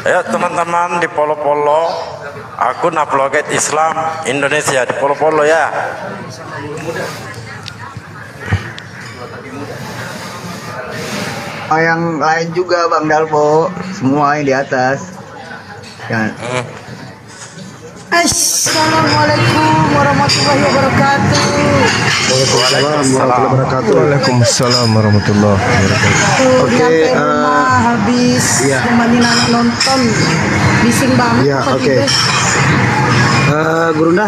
Ayo teman-teman di Polo-Polo, akun Apologet Islam Indonesia di Polo-Polo ya. Yang lain juga Bang Dalpo, semua yang di atas. Ya. Assalamualaikum warahmatullahi wabarakatuh. Waalaikumsalam warahmatullahi wabarakatuh. Oke, habis nemenin anak nonton, bising banget. Ya, oke. Gurunda,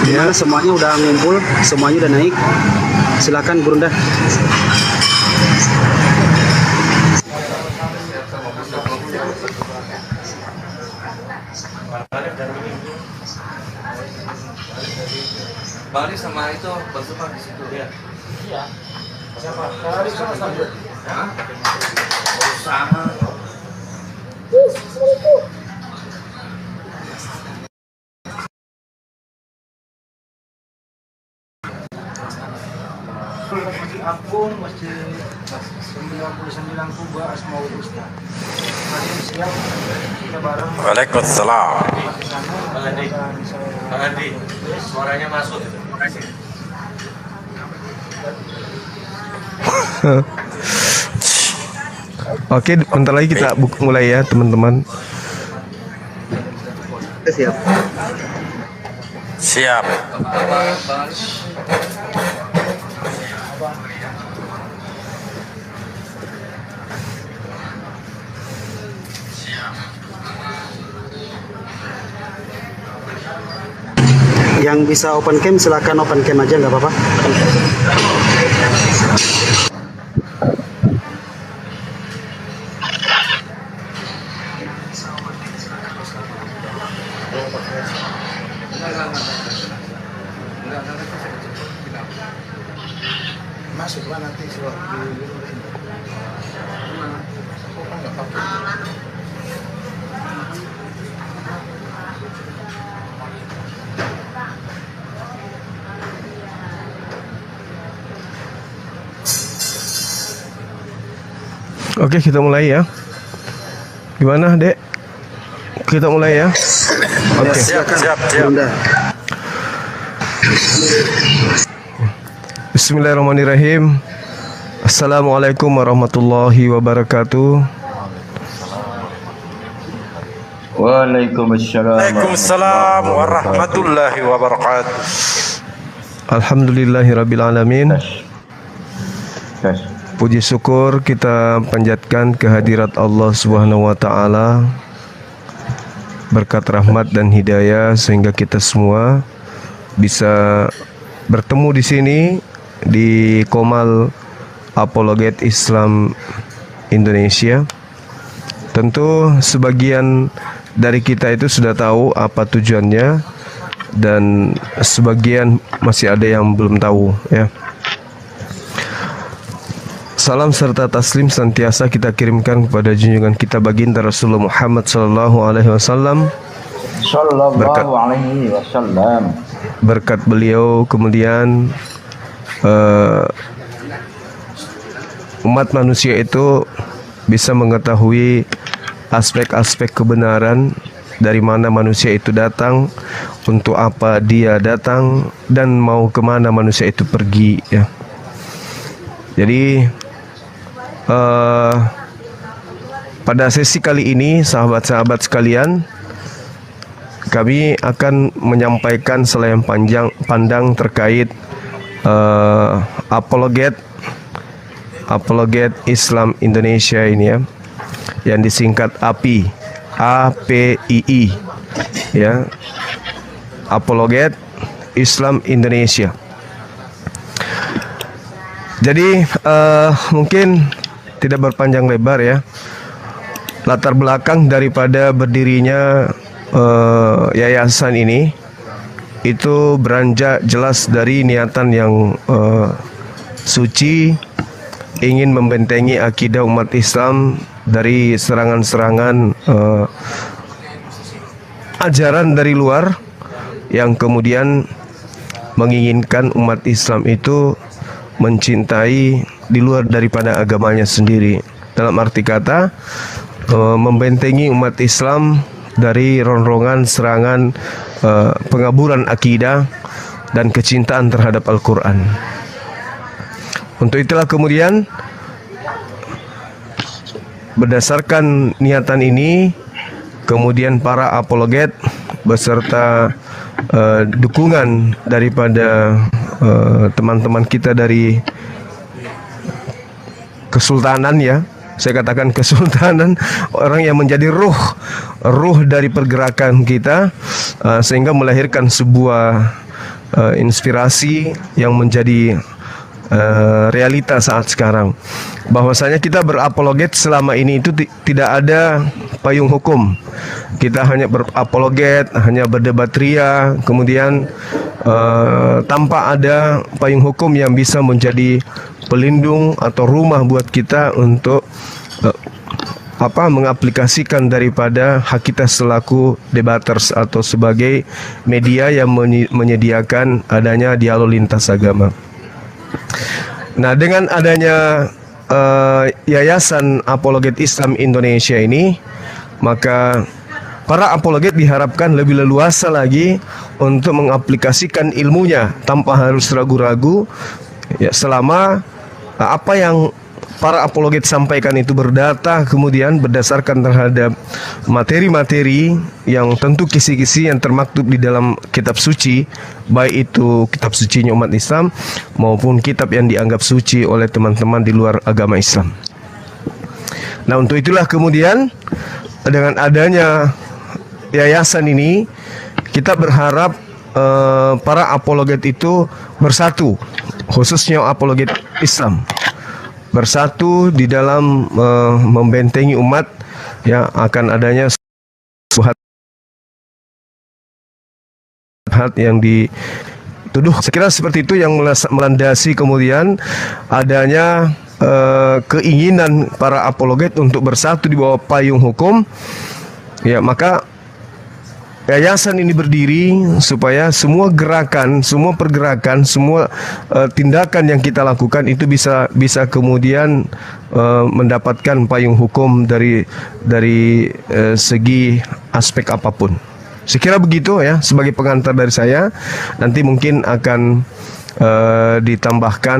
ya semuanya udah ngumpul, semuanya udah naik. Silakan Gurunda. Bali sama itu bersumpah di situ ya. Iya. Siapa? Bali sama Sambut. Hah? Sama. Akun masih 99 Kuba Asmaul Husna. Masih siap kita bareng. Waalaikumsalam. Pak Andi, suaranya masuk. Terima kasih. Oke, bentar lagi kita mulai ya teman-teman. Siap. Siap. Yang bisa open cam silakan open cam aja, nggak apa-apa. Masuklah nanti suatu di Oke, kita mulai ya. Gimana, Dek? Kita mulai ya. Oke. Siap. Gurunda. Bismillahirrahmanirrahim. Assalamualaikum warahmatullahi wabarakatuh. Waalaikumsalam warahmatullahi wabarakatuh. Alhamdulillahirabbil alamin. Puji syukur kita panjatkan kehadirat Allah Subhanahu wa taala, berkat rahmat dan hidayah sehingga kita semua bisa bertemu di sini di Komal Apologet Islam Indonesia. Tentu sebagian dari kita itu sudah tahu apa tujuannya dan sebagian masih ada yang belum tahu ya. Salam serta taslim senantiasa kita kirimkan kepada junjungan kita baginda Rasulullah Muhammad sallallahu alaihi wasallam. Berkat beliau kemudian umat manusia itu bisa mengetahui aspek-aspek kebenaran, dari mana manusia itu datang, untuk apa dia datang, dan mau kemana manusia itu pergi ya. Jadi pada sesi kali ini sahabat-sahabat sekalian, kami akan menyampaikan selain pandang terkait Apologet Islam Indonesia ini ya, yang disingkat API, APII ya, Apologet Islam Indonesia. Jadi mungkin tidak berpanjang lebar ya, latar belakang daripada berdirinya yayasan ini itu beranjak jelas dari niatan yang suci, ingin membentengi akidah umat Islam dari serangan-serangan ajaran dari luar yang kemudian menginginkan umat Islam itu mencintai di luar daripada agamanya sendiri. Dalam arti kata, membentengi umat Islam dari ronrongan serangan pengaburan akidah dan kecintaan terhadap Al-Quran. Untuk itulah kemudian berdasarkan niatan ini, kemudian para apologet beserta dukungan daripada teman-teman kita dari kesultanan, ya, saya katakan kesultanan, orang yang menjadi ruh dari pergerakan kita, sehingga melahirkan sebuah inspirasi yang menjadi realita saat sekarang, bahwasanya kita berapologet selama ini itu tidak ada payung hukum. Kita hanya berapologet, hanya berdebat ria, kemudian tanpa ada payung hukum yang bisa menjadi pelindung atau rumah buat kita untuk mengaplikasikan daripada hak kita selaku debaters atau sebagai media yang menyediakan adanya dialog lintas agama. Nah, dengan adanya Yayasan Apologet Islam Indonesia ini, maka para apologet diharapkan lebih leluasa lagi untuk mengaplikasikan ilmunya tanpa harus ragu-ragu, ya, selama apa yang para apologet sampaikan itu berdata, kemudian berdasarkan terhadap materi-materi yang tentu kisi-kisi yang termaktub di dalam kitab suci, baik itu kitab sucinya umat Islam maupun kitab yang dianggap suci oleh teman-teman di luar agama Islam. Nah, untuk itulah kemudian dengan adanya yayasan ini, kita berharap para apologet itu bersatu, khususnya apologet Islam, bersatu di dalam membentengi umat, ya, akan adanya suhat yang dituduh. Sekira seperti itu yang melandasi kemudian adanya keinginan para apologet untuk bersatu di bawah payung hukum, ya, maka yayasan ini berdiri supaya semua gerakan, semua pergerakan, semua tindakan yang kita lakukan itu bisa kemudian mendapatkan payung hukum dari segi aspek apapun. Sekira begitu, ya, sebagai pengantar dari saya. Nanti mungkin akan ditambahkan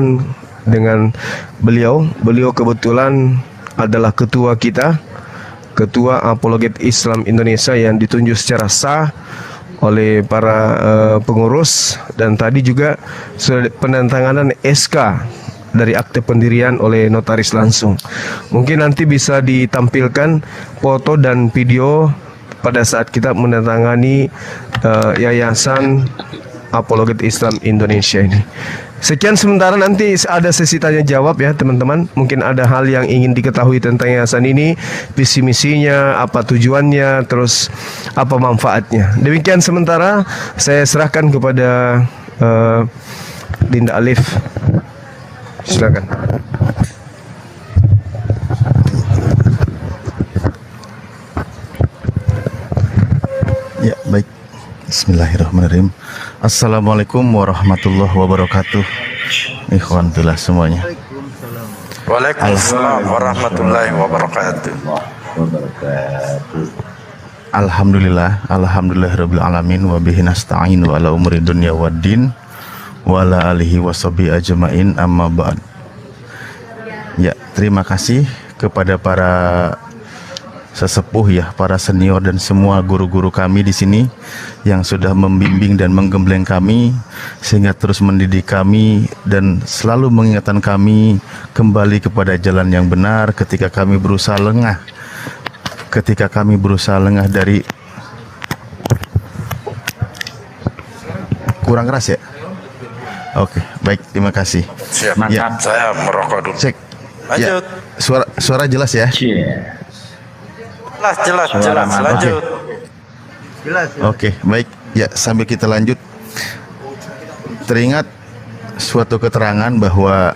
dengan beliau. Beliau kebetulan adalah ketua kita, Ketua Apologet Islam Indonesia yang ditunjuk secara sah oleh para pengurus, dan tadi juga sudah penandatanganan SK dari akte pendirian oleh notaris langsung. Mungkin nanti bisa ditampilkan foto dan video pada saat kita menandatangani Yayasan Apologet Islam Indonesia ini. Sekian sementara, nanti ada sesi tanya jawab, ya teman-teman. Mungkin ada hal yang ingin diketahui tentang yayasan ini, visi misinya, apa tujuannya, terus apa manfaatnya. Demikian sementara, saya serahkan kepada Dinda Alif. Silakan. Ya, baik. Bismillahirrahmanirrahim. Assalamualaikum warahmatullahi wabarakatuh. Ikhwan fillah semuanya. Waalaikumsalam warahmatullahi wabarakatuh. Alhamdulillahirabbil alamin wa bihi nasta'in wa ala umuri dunya waddin wa ala alihi washabihi ajmain, amma ba'd. Ya, terima kasih kepada para sesepuh, ya, para senior dan semua guru-guru kami di sini yang sudah membimbing dan menggembleng kami sehingga terus mendidik kami dan selalu mengingatkan kami kembali kepada jalan yang benar ketika kami berusaha lengah dari kurang keras, ya. Oke, baik, terima kasih. Siap, ya. Saya merokok dulu. Cek. Lanjut. Ya, suara jelas, ya. Jelas, lanjut. Jelas. Oke, baik. Ya, sambil kita lanjut, teringat suatu keterangan bahwa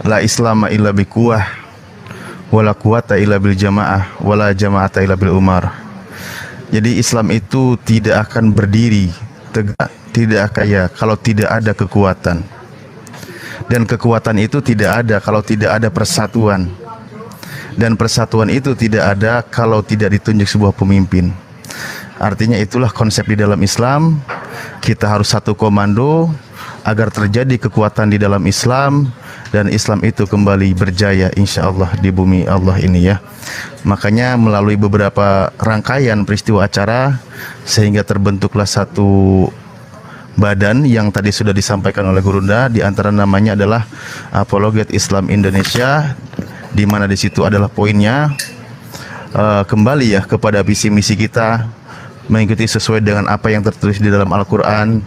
la islama illa biquwah wala quwata illa bil jamaah wala jama'ata illa bil umar. Jadi Islam itu tidak akan berdiri tegak, tidak kaya kalau tidak ada kekuatan. Dan kekuatan itu tidak ada kalau tidak ada persatuan. dan persatuan itu tidak ada kalau tidak ditunjuk sebuah pemimpin. Artinya itulah konsep di dalam Islam. Kita harus satu komando agar terjadi kekuatan di dalam Islam dan Islam itu kembali berjaya insya Allah di bumi Allah ini ya. Makanya melalui beberapa rangkaian peristiwa acara sehingga terbentuklah satu badan yang tadi sudah disampaikan oleh Gurunda, di antara namanya adalah Apologet Islam Indonesia, di mana di situ adalah poinnya kembali ya kepada visi misi kita, mengikuti sesuai dengan apa yang tertulis di dalam Al-Quran.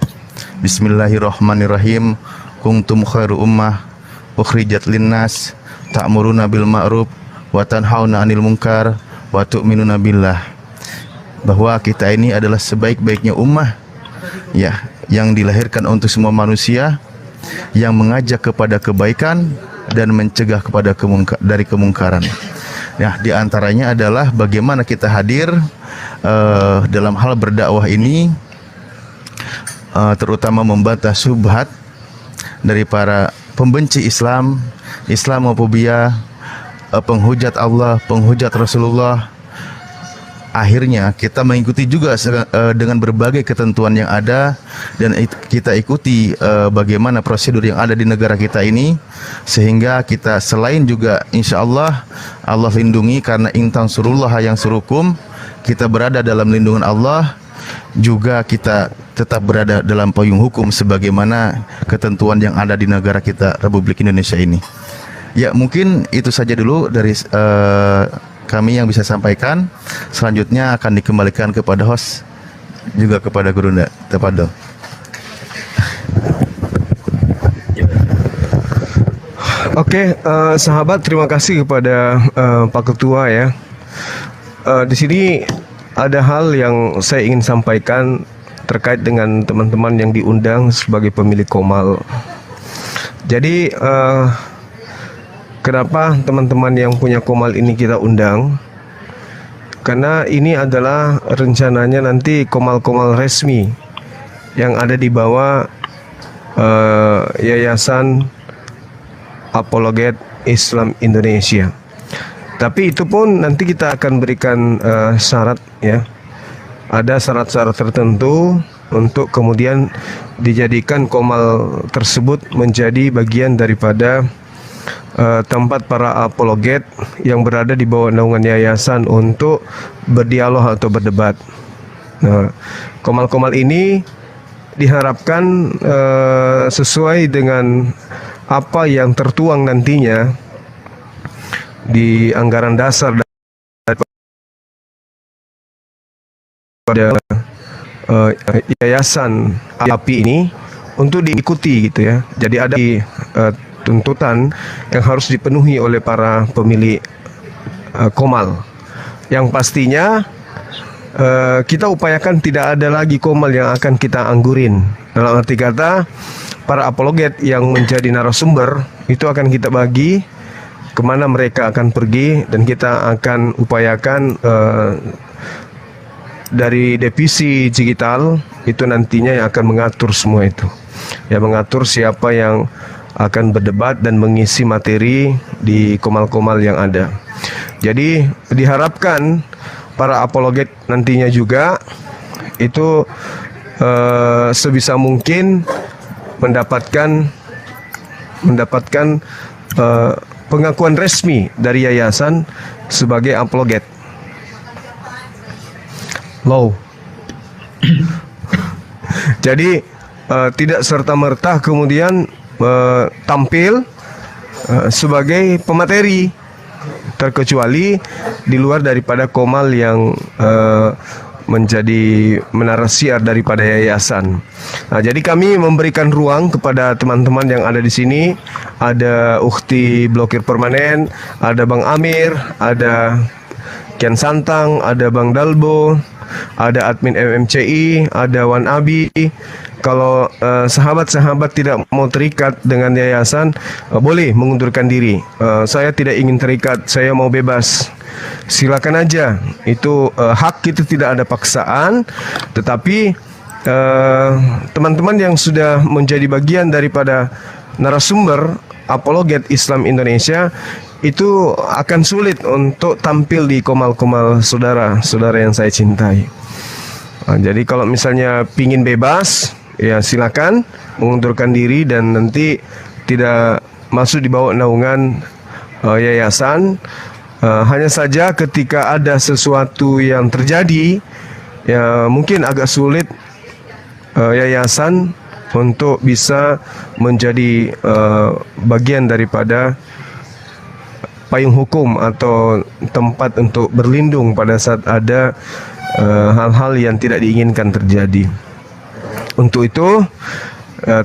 Bismillahirrahmanirrahim. Kuntum khairu ummah ukhrijat linnas ta'muruna bil ma'ruf wa tanhauna 'anil munkar wa tu'minuna billah. Bahwa kita ini adalah sebaik-baiknya ummah ya, yang dilahirkan untuk semua manusia, yang mengajak kepada kebaikan dan mencegah kepada dari kemungkaran. Nah, di antaranya adalah bagaimana kita hadir dalam hal berdakwah ini, terutama membantah syubhat dari para pembenci Islam, Islamofobia, penghujat Allah, penghujat Rasulullah. Akhirnya kita mengikuti juga dengan berbagai ketentuan yang ada, dan kita ikuti bagaimana prosedur yang ada di negara kita ini, sehingga kita selain juga insya Allah Allah lindungi, karena intan surullah yang surukum, kita berada dalam lindungan Allah, juga kita tetap berada dalam payung hukum sebagaimana ketentuan yang ada di negara kita Republik Indonesia ini. Ya, mungkin itu saja dulu dari kami yang bisa sampaikan. Selanjutnya akan dikembalikan kepada host juga kepada Gurunda. Tafadhol. Oke, sahabat, terima kasih kepada Pak Ketua ya. Di sini ada hal yang saya ingin sampaikan terkait dengan teman-teman yang diundang sebagai pemilik Komal. Jadi kenapa teman-teman yang punya Komal ini kita undang? Karena ini adalah rencananya nanti Komal-Komal resmi yang ada di bawah Yayasan Apologet Islam Indonesia. Tapi itu pun nanti kita akan berikan syarat ya. Ada syarat-syarat tertentu untuk kemudian dijadikan Komal tersebut menjadi bagian daripada tempat para apologet yang berada di bawah naungan yayasan untuk berdialog atau berdebat. Nah, Komal-Komal ini diharapkan sesuai dengan apa yang tertuang nantinya di anggaran dasar pada yayasan API ini untuk diikuti gitu ya. Jadi ada tuntutan yang harus dipenuhi oleh para pemilik Komal, yang pastinya kita upayakan tidak ada lagi Komal yang akan kita anggurin. Dalam arti kata, para apologet yang menjadi narasumber itu akan kita bagi kemana mereka akan pergi, dan kita akan upayakan dari divisi digital itu nantinya yang akan mengatur semua itu, ya, mengatur siapa yang akan berdebat dan mengisi materi di Komal-Komal yang ada. Jadi diharapkan para apologet nantinya juga itu sebisa mungkin mendapatkan pengakuan resmi dari yayasan sebagai apologet. Low. Jadi tidak serta-merta kemudian tampil sebagai pemateri, terkecuali di luar daripada Komal yang menjadi menara siar daripada yayasan. Nah, jadi kami memberikan ruang kepada teman-teman yang ada di sini. Ada Ukhti Blokir Permanen, ada Bang Amir, ada Kian Santang, ada Bang Dalbo, ada admin MMCI, ada Wan Abi. Kalau sahabat-sahabat tidak mau terikat dengan yayasan, boleh mengundurkan diri. Saya tidak ingin terikat, saya mau bebas. Silakan aja. Itu hak, kita tidak ada paksaan. Tetapi teman-teman yang sudah menjadi bagian daripada narasumber Apologet Islam Indonesia itu akan sulit untuk tampil di komal-komal saudara-saudara yang saya cintai. Jadi kalau misalnya pingin bebas, ya silakan mengundurkan diri dan nanti tidak masuk di bawah naungan yayasan. Hanya saja ketika ada sesuatu yang terjadi, ya mungkin agak sulit yayasan untuk bisa menjadi bagian daripada payung hukum atau tempat untuk berlindung pada saat ada hal-hal yang tidak diinginkan terjadi. Untuk itu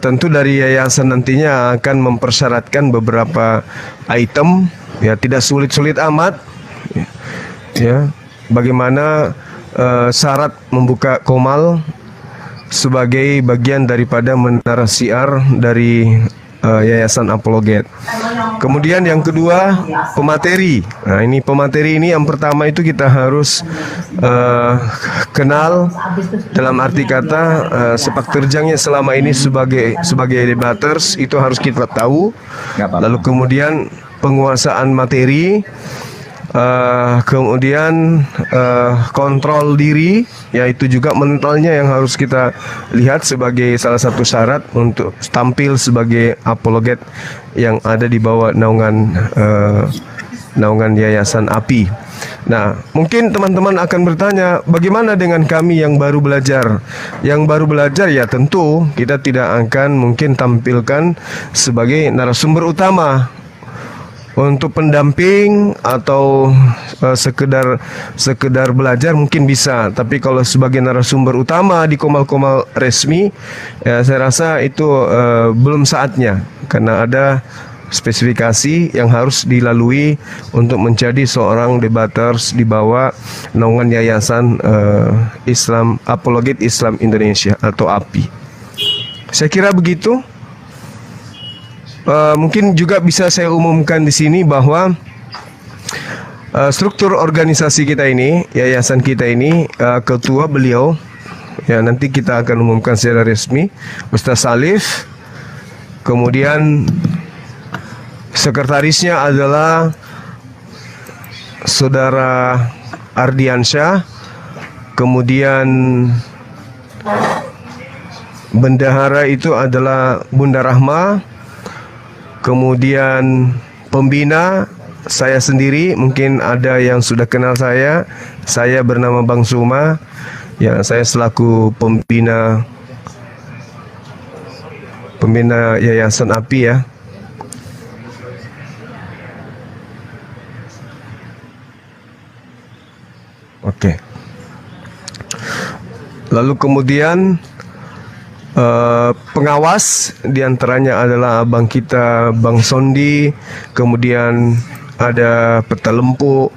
tentu dari yayasan nantinya akan mempersyaratkan beberapa item, ya tidak sulit-sulit amat, ya bagaimana syarat membuka komal sebagai bagian daripada menara siar dari Yayasan Apologet. Kemudian yang kedua, pemateri. Nah, ini pemateri ini yang pertama itu kita harus kenal, dalam arti kata sepak terjangnya selama ini sebagai debaters itu harus kita tahu. Lalu kemudian penguasaan materi, kemudian kontrol diri, yaitu juga mentalnya yang harus kita lihat sebagai salah satu syarat untuk tampil sebagai apologet yang ada di bawah naungan Yayasan API. Nah, mungkin teman-teman akan bertanya, bagaimana dengan kami yang baru belajar? Yang baru belajar ya tentu kita tidak akan mungkin tampilkan sebagai narasumber utama. Untuk pendamping atau sekedar belajar mungkin bisa, tapi kalau sebagai narasumber utama di komal-komal resmi, ya saya rasa itu belum saatnya, karena ada spesifikasi yang harus dilalui untuk menjadi seorang debaters di bawah naungan Yayasan Islam Apologet Islam Indonesia atau API. Saya kira begitu. Mungkin juga bisa saya umumkan di sini bahwa struktur organisasi kita ini, yayasan kita ini, ketua beliau, ya nanti kita akan umumkan secara resmi, Ustaz Salif. Kemudian sekretarisnya adalah Saudara Ardiansyah. Kemudian bendahara itu adalah Bunda Rahma. Kemudian pembina saya sendiri, mungkin ada yang sudah kenal saya bernama Bang Suma, ya saya selaku pembina Yayasan API ya. Oke. Lalu kemudian pengawas diantaranya adalah abang kita Bang Sondi, kemudian ada Peta Lempu,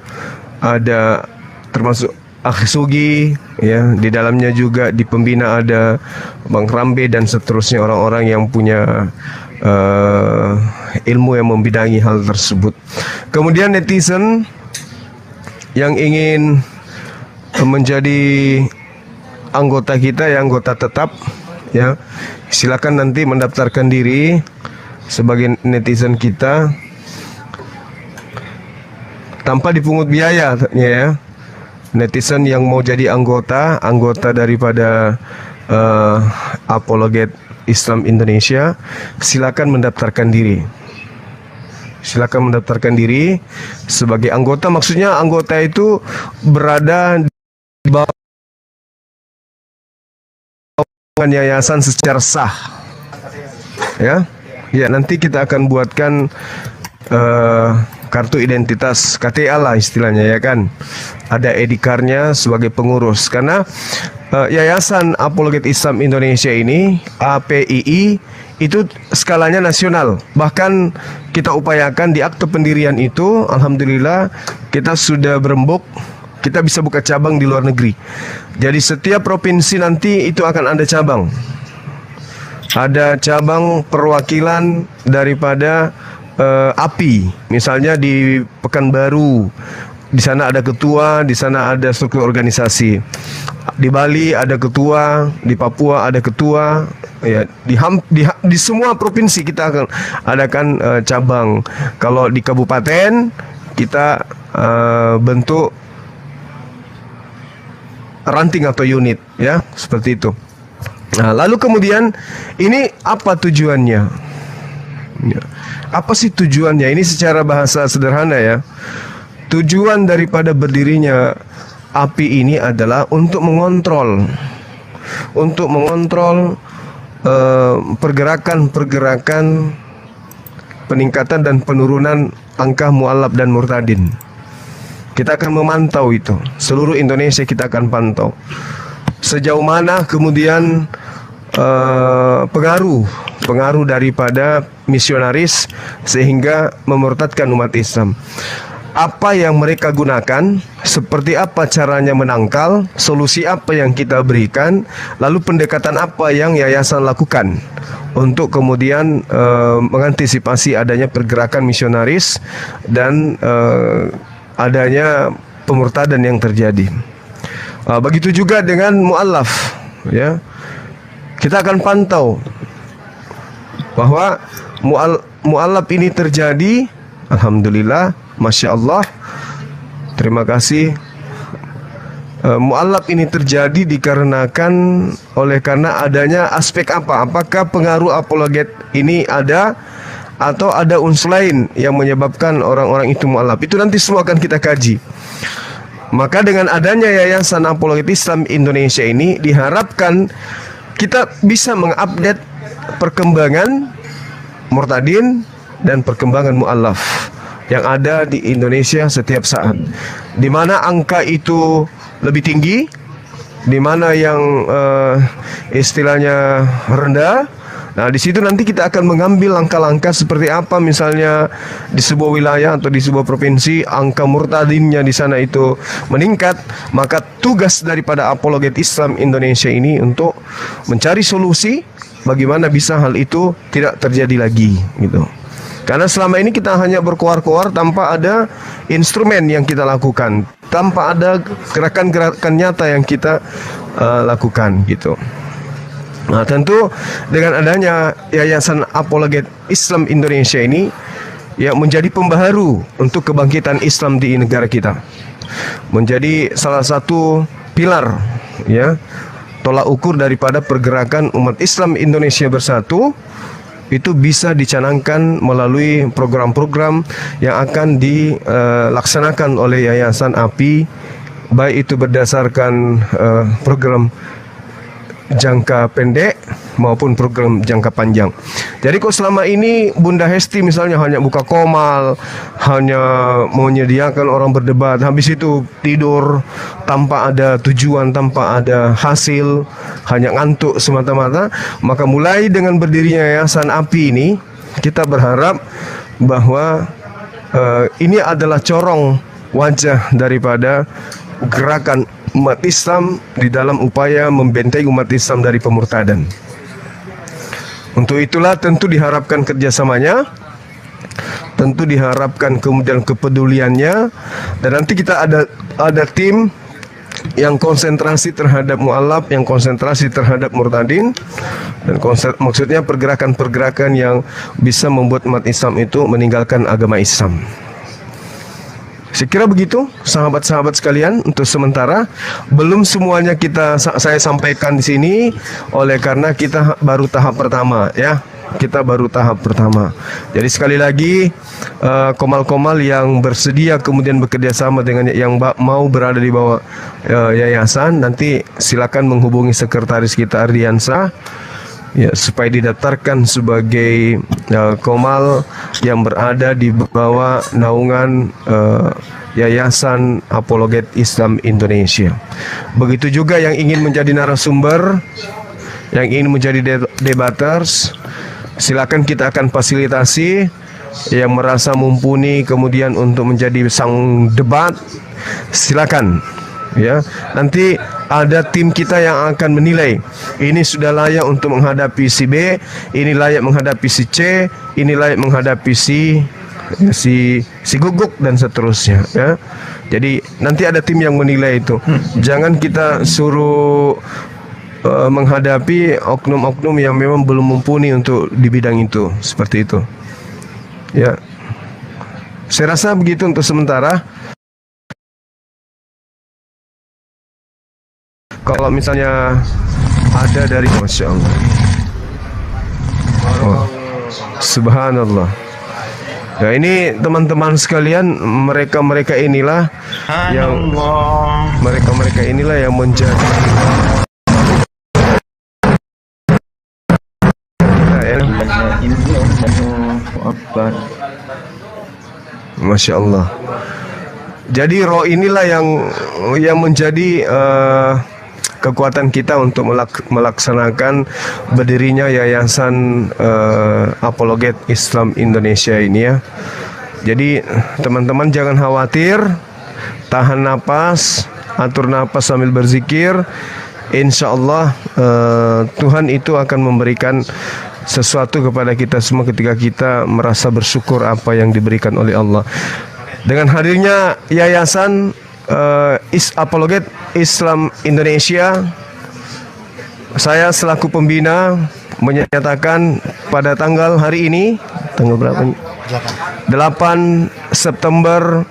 ada termasuk Akhi Sugi, ya di dalamnya juga di pembina ada Bang Rambe dan seterusnya, orang-orang yang punya ilmu yang membidangi hal tersebut. Kemudian netizen yang ingin menjadi anggota kita, yang anggota tetap, ya silakan nanti mendaftarkan diri sebagai netizen kita tanpa dipungut biaya, ya. Netizen yang mau jadi anggota daripada Apologet Islam Indonesia, silakan mendaftarkan diri. Silakan mendaftarkan diri sebagai anggota. Maksudnya anggota itu berada di bawah yayasan secara sah, ya. Ya nanti kita akan buatkan kartu identitas KTA lah istilahnya, ya kan. Ada edikarnya sebagai pengurus, karena Yayasan Apologet Islam Indonesia ini APII itu skalanya nasional. Bahkan kita upayakan di akte pendirian itu, alhamdulillah kita sudah berembuk, kita bisa buka cabang di luar negeri. Jadi setiap provinsi nanti itu akan ada cabang. Ada cabang perwakilan daripada API. Misalnya di Pekanbaru, di sana ada ketua, di sana ada struktur organisasi. Di Bali ada ketua, di Papua ada ketua, ya di semua provinsi kita akan adakan cabang. Kalau di kabupaten kita bentuk ranting atau unit, ya, seperti itu. Nah, lalu kemudian ini apa tujuannya? Ya. Apa sih tujuannya? Ini secara bahasa sederhana ya. Tujuan daripada berdirinya API ini adalah untuk mengontrol pergerakan-pergerakan peningkatan dan penurunan angka mu'allaf dan murtadin. Kita akan memantau itu. Seluruh Indonesia kita akan pantau. Sejauh mana kemudian pengaruh daripada misionaris sehingga memurtadkan umat Islam. Apa yang mereka gunakan, seperti apa caranya menangkal, solusi apa yang kita berikan, lalu pendekatan apa yang yayasan lakukan untuk kemudian mengantisipasi adanya pergerakan misionaris dan adanya pemurtadan yang terjadi. Begitu juga dengan mu'allaf, ya. Kita akan pantau bahwa mu'allaf ini terjadi. Alhamdulillah, Masya Allah, terima kasih. Mu'allaf ini terjadi dikarenakan karena adanya aspek apa? Apakah pengaruh apologet ini ada atau ada unsur lain yang menyebabkan orang-orang itu mu'allaf? Itu nanti semua akan kita kaji. Maka dengan adanya Yayasan Apologet Islam Indonesia ini diharapkan kita bisa mengupdate perkembangan murtadin dan perkembangan mu'allaf yang ada di Indonesia setiap saat. Di mana angka itu lebih tinggi, di mana yang istilahnya rendah. Nah, di situ nanti kita akan mengambil langkah-langkah seperti apa, misalnya di sebuah wilayah atau di sebuah provinsi angka murtadinnya di sana itu meningkat, maka tugas daripada Apologet Islam Indonesia ini untuk mencari solusi bagaimana bisa hal itu tidak terjadi lagi, gitu. Karena selama ini kita hanya berkoar-koar tanpa ada instrumen yang kita lakukan, tanpa ada gerakan-gerakan nyata yang kita lakukan, gitu. Nah, tentu dengan adanya Yayasan Apologet Islam Indonesia ini ya menjadi pembaharu untuk kebangkitan Islam di negara kita. Menjadi salah satu pilar, ya, tolak ukur daripada pergerakan umat Islam Indonesia bersatu. Itu bisa dicanangkan melalui program-program yang akan dilaksanakan oleh Yayasan API, baik itu berdasarkan program jangka pendek maupun program jangka panjang. Jadi kalau selama ini Bunda Hesti misalnya hanya buka komal, hanya menyediakan orang berdebat, habis itu tidur tanpa ada tujuan, tanpa ada hasil, hanya ngantuk semata-mata, maka mulai dengan berdirinya Yayasan API ini, kita berharap bahwa ini adalah corong wajah daripada gerakan umat Islam di dalam upaya membentengi umat Islam dari pemurtadan. Untuk itulah tentu diharapkan kerjasamanya, tentu diharapkan kemudian kepeduliannya, dan nanti kita ada tim yang konsentrasi terhadap mu'allaf, yang konsentrasi terhadap murtadin, dan maksudnya pergerakan-pergerakan yang bisa membuat umat Islam itu meninggalkan agama Islam. Saya kira begitu, sahabat-sahabat sekalian. Untuk sementara belum semuanya saya sampaikan di sini, oleh karena kita baru tahap pertama, ya. Kita baru tahap pertama. Jadi sekali lagi, komal-komal yang bersedia kemudian bekerja sama dengan yang mau berada di bawah yayasan, nanti silakan menghubungi sekretaris kita Ardiansa, ya, supaya didaftarkan sebagai komal yang berada di bawah naungan Yayasan Apologet Islam Indonesia. Begitu juga yang ingin menjadi narasumber, yang ingin menjadi debaters, silakan kita akan fasilitasi. Yang merasa mumpuni kemudian untuk menjadi sang debat, silakan. Ya, nanti ada tim kita yang akan menilai ini sudah layak untuk menghadapi si B, ini layak menghadapi si C, ini layak menghadapi si guguk dan seterusnya, ya. Jadi nanti ada tim yang menilai itu. Jangan kita suruh menghadapi oknum-oknum yang memang belum mumpuni untuk di bidang itu, seperti itu. Ya, saya rasa begitu untuk sementara. Kalau misalnya ada dari Masya Allah, oh, Subhanallah. Ya, ini teman-teman sekalian, mereka inilah yang menjadi Masya Allah. Jadi roh inilah yang menjadi kekuatan kita untuk melaksanakan berdirinya Yayasan Apologet Islam Indonesia ini ya. Jadi teman-teman jangan khawatir, tahan napas, atur napas sambil berzikir. Insya Allah Tuhan itu akan memberikan sesuatu kepada kita semua ketika kita merasa bersyukur apa yang diberikan oleh Allah. Dengan hadirnya Yayasan Apologet Islam Indonesia, saya selaku pembina menyatakan pada tanggal hari ini, tanggal berapa ini? 8 September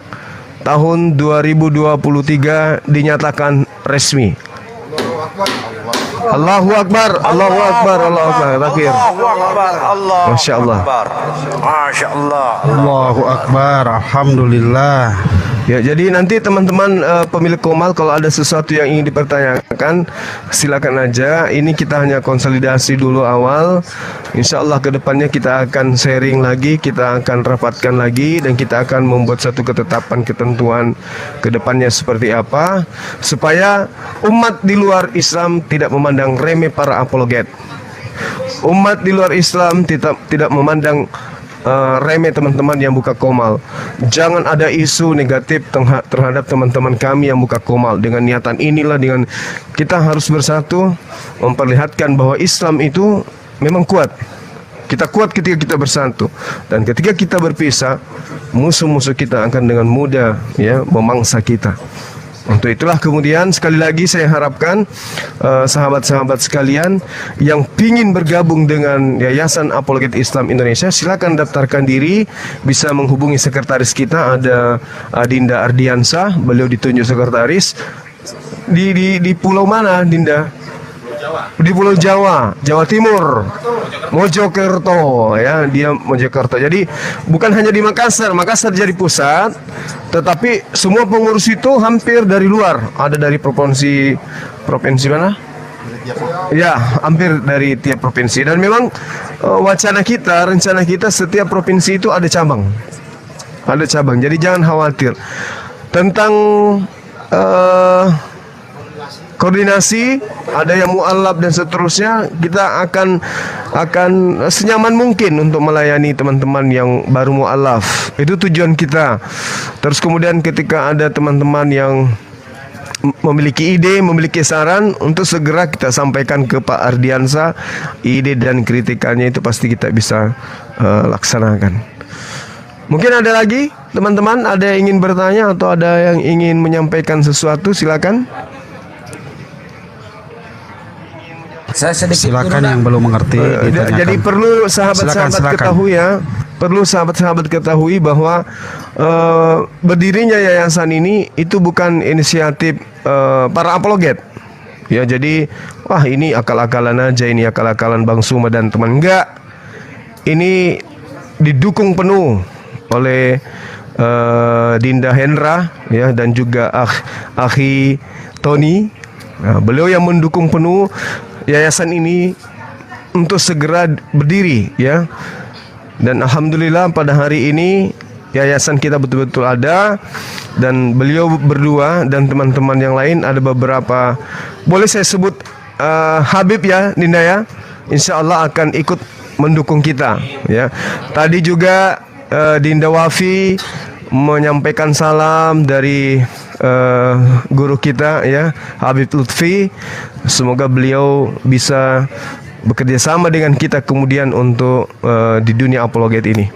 tahun 2023 dinyatakan resmi. Allahu Akbar, Allahu Akbar, Allahu Akbar, takbir. Masya Allah. Masya Allah. Allahu Akbar, Alhamdulillah. Ya, jadi nanti teman-teman pemilik Komal kalau ada sesuatu yang ingin dipertanyakan silakan aja. Ini kita hanya konsolidasi dulu awal. Insya Allah kedepannya kita akan sharing lagi, kita akan rapatkan lagi, dan kita akan membuat satu ketetapan ketentuan kedepannya seperti apa supaya umat di luar Islam tidak memandang remeh para apologet. Umat di luar Islam tidak memandang remeh teman-teman yang buka Komal. Jangan ada isu negatif terhadap teman-teman kami yang buka Komal. Dengan niatan inilah, dengan kita harus bersatu memperlihatkan bahwa Islam itu memang kuat. Kita kuat ketika kita bersatu, dan ketika kita berpisah, musuh-musuh kita akan dengan mudah ya memangsa kita. Untuk itulah kemudian sekali lagi saya harapkan sahabat-sahabat sekalian yang ingin bergabung dengan Yayasan Apologet Islam Indonesia, silakan daftarkan diri, bisa menghubungi sekretaris kita, ada Dinda Ardiansah, beliau ditunjuk sekretaris di pulau mana Dinda? Di Pulau Jawa, Jawa Timur, Mojokerto ya, dia Mojokerto. Jadi bukan hanya di Makassar jadi pusat, tetapi semua pengurus itu hampir dari luar. Ada dari provinsi mana? Ya, hampir dari tiap provinsi. Dan memang rencana kita setiap provinsi itu ada cabang. Ada cabang. Jadi jangan khawatir tentang koordinasi, ada yang mu'alaf dan seterusnya. Kita akan senyaman mungkin untuk melayani teman-teman yang baru mu'alaf. Itu tujuan kita. Terus kemudian ketika ada teman-teman yang memiliki ide, memiliki saran, untuk segera kita sampaikan ke Pak Ardiansa. Ide dan kritikannya itu pasti kita bisa laksanakan. Mungkin ada lagi teman-teman, ada yang ingin bertanya atau ada yang ingin menyampaikan sesuatu, silakan. Silakan yang belum mengerti ditanyakan. Jadi perlu sahabat-sahabat ketahui ya, perlu sahabat-sahabat ketahui bahwa berdirinya yayasan ini itu bukan inisiatif para apologet. Ya, jadi wah ini akal-akalan aja, ini akal-akalan Bang Suma dan teman. Enggak. Ini didukung penuh oleh Dinda Hendra ya, dan juga Akhi Tony. Nah, beliau yang mendukung penuh yayasan ini untuk segera berdiri ya. Dan alhamdulillah pada hari ini yayasan kita betul-betul ada, dan beliau berdua dan teman-teman yang lain ada beberapa, boleh saya sebut Habib ya Dinda ya, insya Allah akan ikut mendukung kita ya. Tadi juga Dinda Wafi menyampaikan salam dari guru kita ya, Habib Lutfi. Semoga beliau bisa bekerja sama dengan kita kemudian untuk di dunia apologet ini.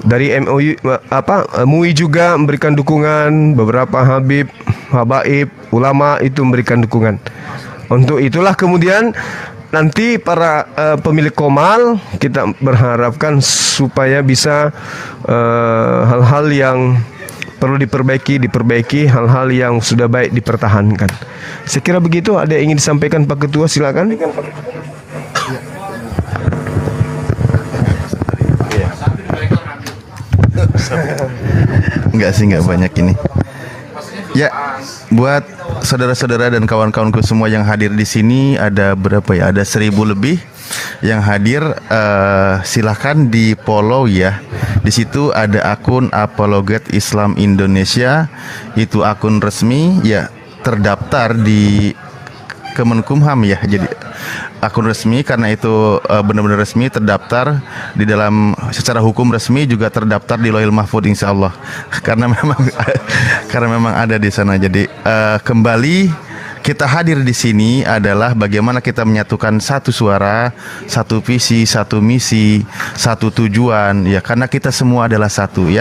Dari MUI juga memberikan dukungan, beberapa habib, habaib, ulama itu memberikan dukungan. Untuk itulah kemudian nanti para pemilik Komal kita berharapkan supaya bisa hal-hal yang perlu diperbaiki, hal-hal yang sudah baik dipertahankan. Saya kira begitu. Ada yang ingin disampaikan Pak Ketua, silakan. Enggak sih, enggak banyak ini. Ya, buat saudara-saudara dan kawan-kawanku semua yang hadir di sini, ada berapa ya? Ada 1000 lebih yang hadir. Silahkan di follow ya. Di situ ada akun Apologet Islam Indonesia, itu akun resmi ya, terdaftar di Kemenkumham ya. Jadi akun resmi, karena itu benar-benar resmi, terdaftar di dalam secara hukum resmi, juga terdaftar di Lauhil Mahfuz insya Allah. Karena memang ada di sana. Jadi kembali kita hadir di sini adalah bagaimana kita menyatukan satu suara, satu visi, satu misi, satu tujuan ya, karena kita semua adalah satu ya.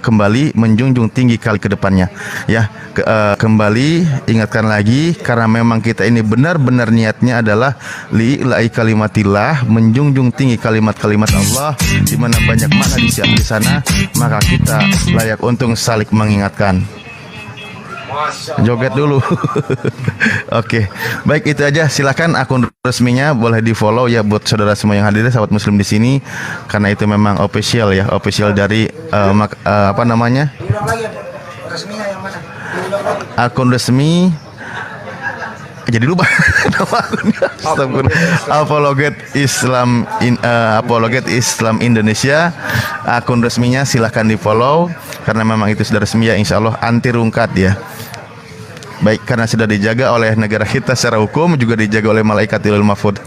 Kembali menjunjung tinggi kali ke depannya ya. Kembali ingatkan lagi, karena memang kita ini benar-benar niatnya adalah li'ila'i kalimatillah, menjunjung tinggi kalimat-kalimat Allah, di mana banyak makna di sana, maka kita layak untuk saling mengingatkan. Joget dulu. Oke, baik, itu aja. Silakan akun resminya boleh di follow ya buat saudara semua yang hadir, sahabat muslim di sini, karena itu memang official ya, official dari apa namanya? Resminya yang mana? Akun resmi. Jadi lupa nama akunnya. Apologet Islam Apologet Islam Indonesia. Akun resminya silahkan di follow, karena memang itu sudah resmi ya, insya Allah anti rungkat ya. Baik, karena sudah dijaga oleh negara kita secara hukum, juga dijaga oleh malaikat Lauhil Mahfuz.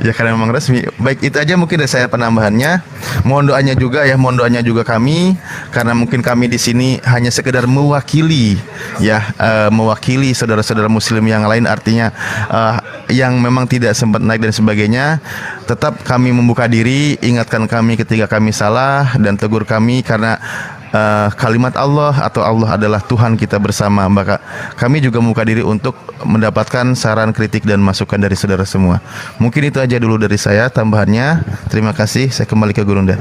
Ya, karena memang resmi. Baik, itu aja mungkin dari saya penambahannya. Mohon doanya juga ya, mohon doanya juga kami, karena mungkin kami di sini hanya sekedar mewakili ya, mewakili saudara-saudara muslim yang lain, artinya yang memang tidak sempat naik dan sebagainya. Tetap kami membuka diri, ingatkan kami ketika kami salah, dan tegur kami, karena kalimat Allah atau Allah adalah Tuhan kita bersama. Maka kami juga membuka diri untuk mendapatkan saran, kritik, dan masukan dari saudara semua. Mungkin itu aja dulu dari saya tambahannya. Terima kasih. Saya kembali ke Gurunda.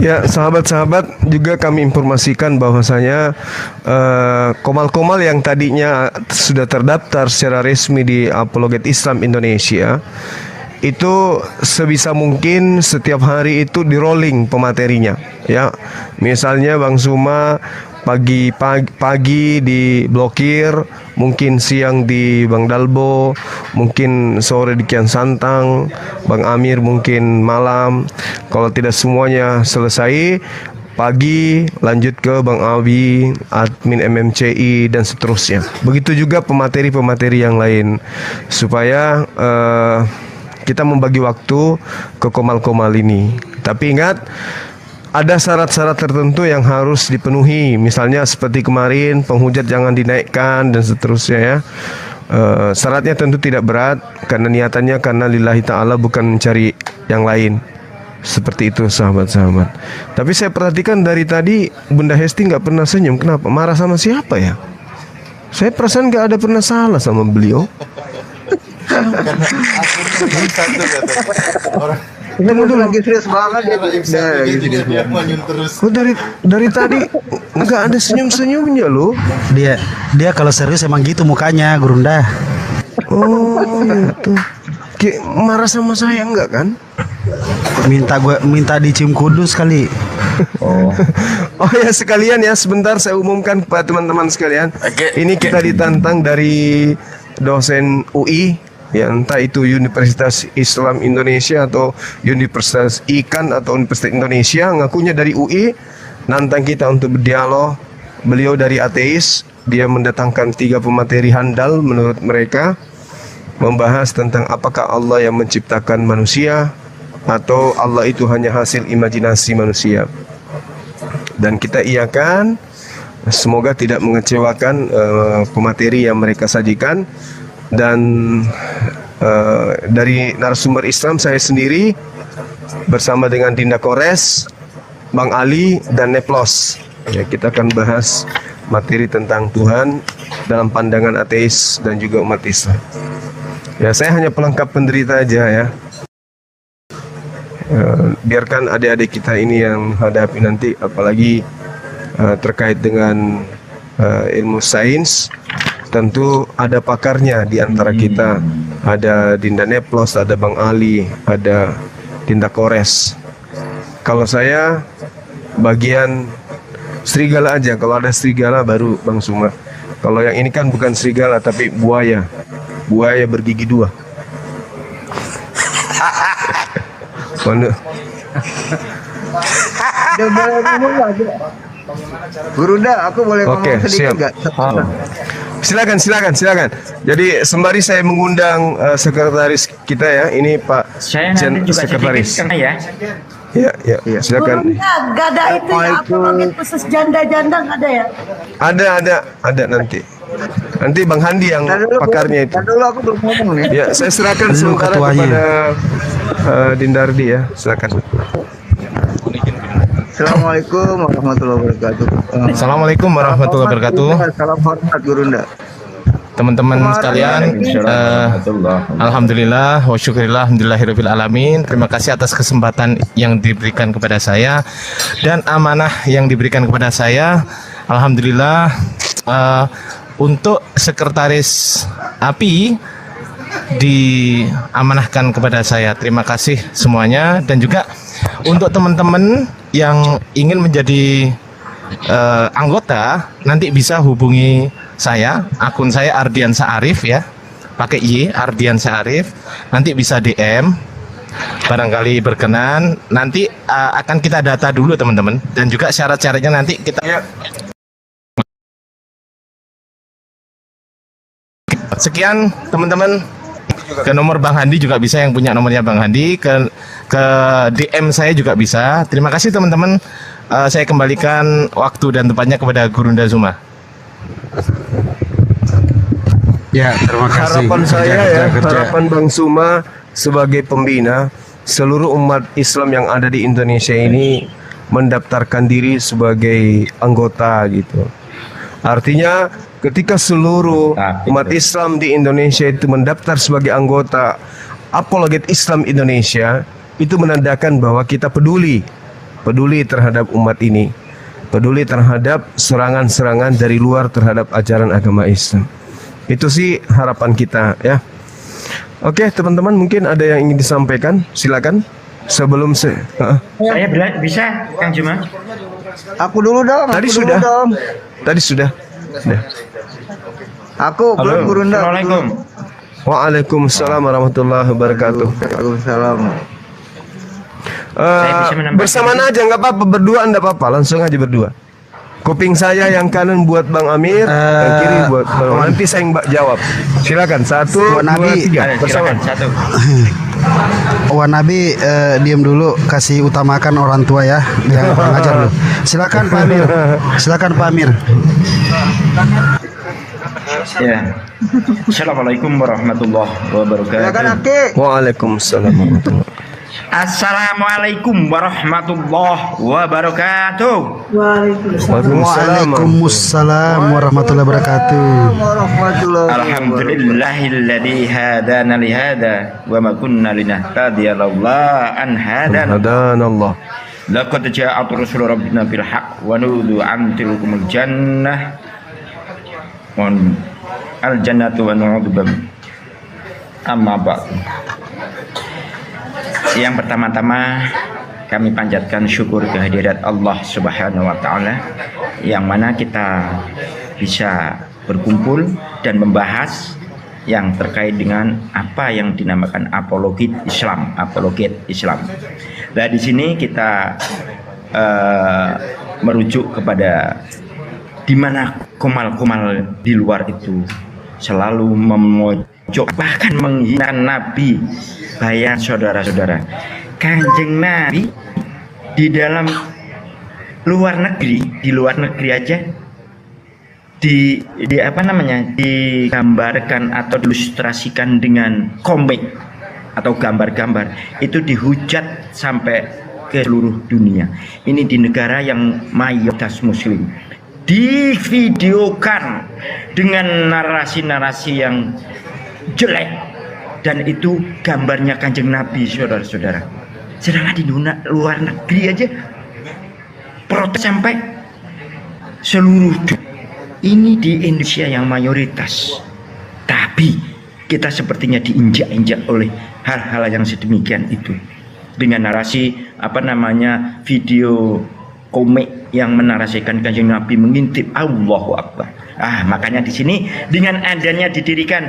Ya, sahabat-sahabat, juga kami informasikan bahwasanya komal-komal yang tadinya sudah terdaftar secara resmi di Apologet Islam Indonesia, itu sebisa mungkin setiap hari itu di rolling pematerinya ya. Misalnya Bang Suma pagi diblokir, mungkin siang di Bang Dalbo, mungkin sore di Kian Santang, Bang Amir mungkin malam. Kalau tidak semuanya selesai, pagi lanjut ke Bang Abi, admin MMCI, dan seterusnya. Begitu juga pemateri-pemateri yang lain, supaya kita membagi waktu ke komal-komal ini. Tapi ingat, ada syarat-syarat tertentu yang harus dipenuhi. Misalnya seperti kemarin, penghujat jangan dinaikkan dan seterusnya ya. Syaratnya tentu tidak berat, karena niatannya karena lillahi ta'ala, bukan mencari yang lain. Seperti itu sahabat-sahabat. Tapi saya perhatikan dari tadi Bunda Hesti nggak pernah senyum. Kenapa? Marah sama siapa ya? Saya perasaan nggak ada pernah salah sama beliau. Kamu tuh lagi serius banget ya. Oh, dari tadi nggak ada senyum-senyumnya loh. Dia kalau serius emang gitu mukanya, Gurunda. Oh, gitu. Marah sama saya enggak kan? Minta dicium kudus kali. Oh ya, sekalian ya, sebentar saya umumkan kepada teman-teman sekalian. Ini kita ditantang dari dosen UI ya, entah itu Universitas Islam Indonesia atau Universitas Ikan atau Universitas Indonesia, ngakunya dari UI, nantang kita untuk berdialog. Beliau dari ateis, dia mendatangkan 3 pemateri handal menurut mereka, membahas tentang apakah Allah yang menciptakan manusia atau Allah itu hanya hasil imajinasi manusia. Dan kita iakan Semoga tidak mengecewakan pemateri yang mereka sajikan. Dan dari narasumber Islam saya sendiri bersama dengan Dinda Kores, Bang Ali dan Neplos. Ya, kita akan bahas materi tentang Tuhan dalam pandangan ateis dan juga umat Islam. Ya, saya hanya pelengkap penderita aja ya. Biarkan adik-adik kita ini yang menghadapi nanti, apalagi terkait dengan ilmu sains, tentu ada pakarnya di antara kita. Ada Dinda Neplos, ada Bang Ali, ada Dinda Kores. Kalau saya bagian serigala aja, kalau ada serigala baru Bang Suma. Kalau yang ini kan bukan serigala tapi buaya. Buaya bergigi 2. Gurunda, aku boleh Oke, ngomong sedikit siap. nggak? Silakan. Jadi sembari saya mengundang sekretaris kita ya, ini Pak Saya nanti juga sekretaris. sedikit ya. Ya, silakan. Gurunda, gak ada itu ya, apologet khusus janda-janda nggak ada ya? Ada nanti. Nanti Bang Handi yang pakarnya itu. Dulu aku belum ngomong nih. Ya, saya serahkan sementara kepada Dindardi ya, silakan. Assalamualaikum warahmatullahi wabarakatuh. Assalamualaikum warahmatullahi wabarakatuh. Salam hormat Gurunda. Teman-teman sekalian, alhamdulillah wa syukurillah alhamdulillahirabbil alamin. Terima kasih atas kesempatan yang diberikan kepada saya dan amanah yang diberikan kepada saya. Alhamdulillah, untuk sekretaris API diamanahkan kepada saya. Terima kasih semuanya. Dan juga untuk teman-teman yang ingin menjadi anggota, nanti bisa hubungi saya, akun saya Ardiansa Arif ya, pakai Y, Ardiansa Arif. Nanti bisa DM, barangkali berkenan. Nanti akan kita data dulu teman-teman, dan juga syarat-syaratnya nanti kita. Sekian teman-teman. Ke nomor Bang Handi juga bisa, yang punya nomornya Bang Handi, ke DM saya juga bisa. Terima kasih teman-teman. Saya kembalikan waktu dan tempatnya kepada Gurunda Zuma. Ya, terima kasih. Harapan saya ya, harapan Bang Suma sebagai pembina seluruh umat Islam yang ada di Indonesia ini mendaftarkan diri sebagai anggota gitu. Artinya ketika seluruh umat Islam di Indonesia itu mendaftar sebagai anggota Apologet Islam Indonesia, itu menandakan bahwa kita peduli terhadap umat ini, peduli terhadap serangan-serangan dari luar terhadap ajaran agama Islam. Itu sih harapan kita ya. Oke teman-teman, mungkin ada yang ingin disampaikan, silakan. Sebelum saya Bisa Kang Juma? Aku dulu dong. Tadi sudah. Aku belum Gurunda. Assalamualaikum. Waalaikumsalam warahmatullahi wabarakatuh. Waalaikumsalam. bisa menambahkan Bersamaan aja nggak apa-apa, berdua nggak apa-apa, langsung aja berdua. Kuping saya yang kanan buat Bang Amir, yang kiri buat Bang. Nanti saya Mbak jawab. Silakan 1, 2, 3 bersama. Satu. Nabi, diam dulu, kasih utamakan orang tua ya, yang mengajar dulu. Silakan Pak Amir. Silakan Pak Amir. Ya. Assalamualaikum warahmatullahi wabarakatuh. Silakan Aki. Waalaikumsalam warahmatullahi. Assalamualaikum warahmatullahi wabarakatuh. Waalaikumsalam warahmatullahi wabarakatuh. Alhamdulillahilladzi hadana li hada wa ma kunna linahtadiya laula an hadana. Hadanallah. Laqad ja'at rasul rabbina bil haqq wa nudu an tilkumul jannah wa al jannatu wa nu'udu amma ba'd. Yang pertama-tama kami panjatkan syukur kehadirat Allah Subhanahu wa taala yang mana kita bisa berkumpul dan membahas yang terkait dengan apa yang dinamakan apologet Islam. Nah, di sini kita merujuk kepada di mana komal-komal di luar itu selalu memojok bahkan menghina Nabi. Bayang saudara-saudara, Kanjeng Nabi di dalam luar negeri, aja digambarkan atau diilustrasikan dengan komik atau gambar-gambar, itu dihujat sampai ke seluruh dunia. Ini di negara yang mayoritas muslim, divideokan dengan narasi-narasi yang jelek, dan itu gambarnya Kanjeng Nabi, saudara-saudara. Sedangkan di luar negeri aja protes sampai seluruh dunia. Ini di Indonesia yang mayoritas, tapi kita sepertinya diinjak-injak oleh hal-hal yang sedemikian itu, dengan narasi video komik yang menarasikan Kanjeng Nabi mengintip Allahu Akbar. Makanya di sini dengan adanya didirikan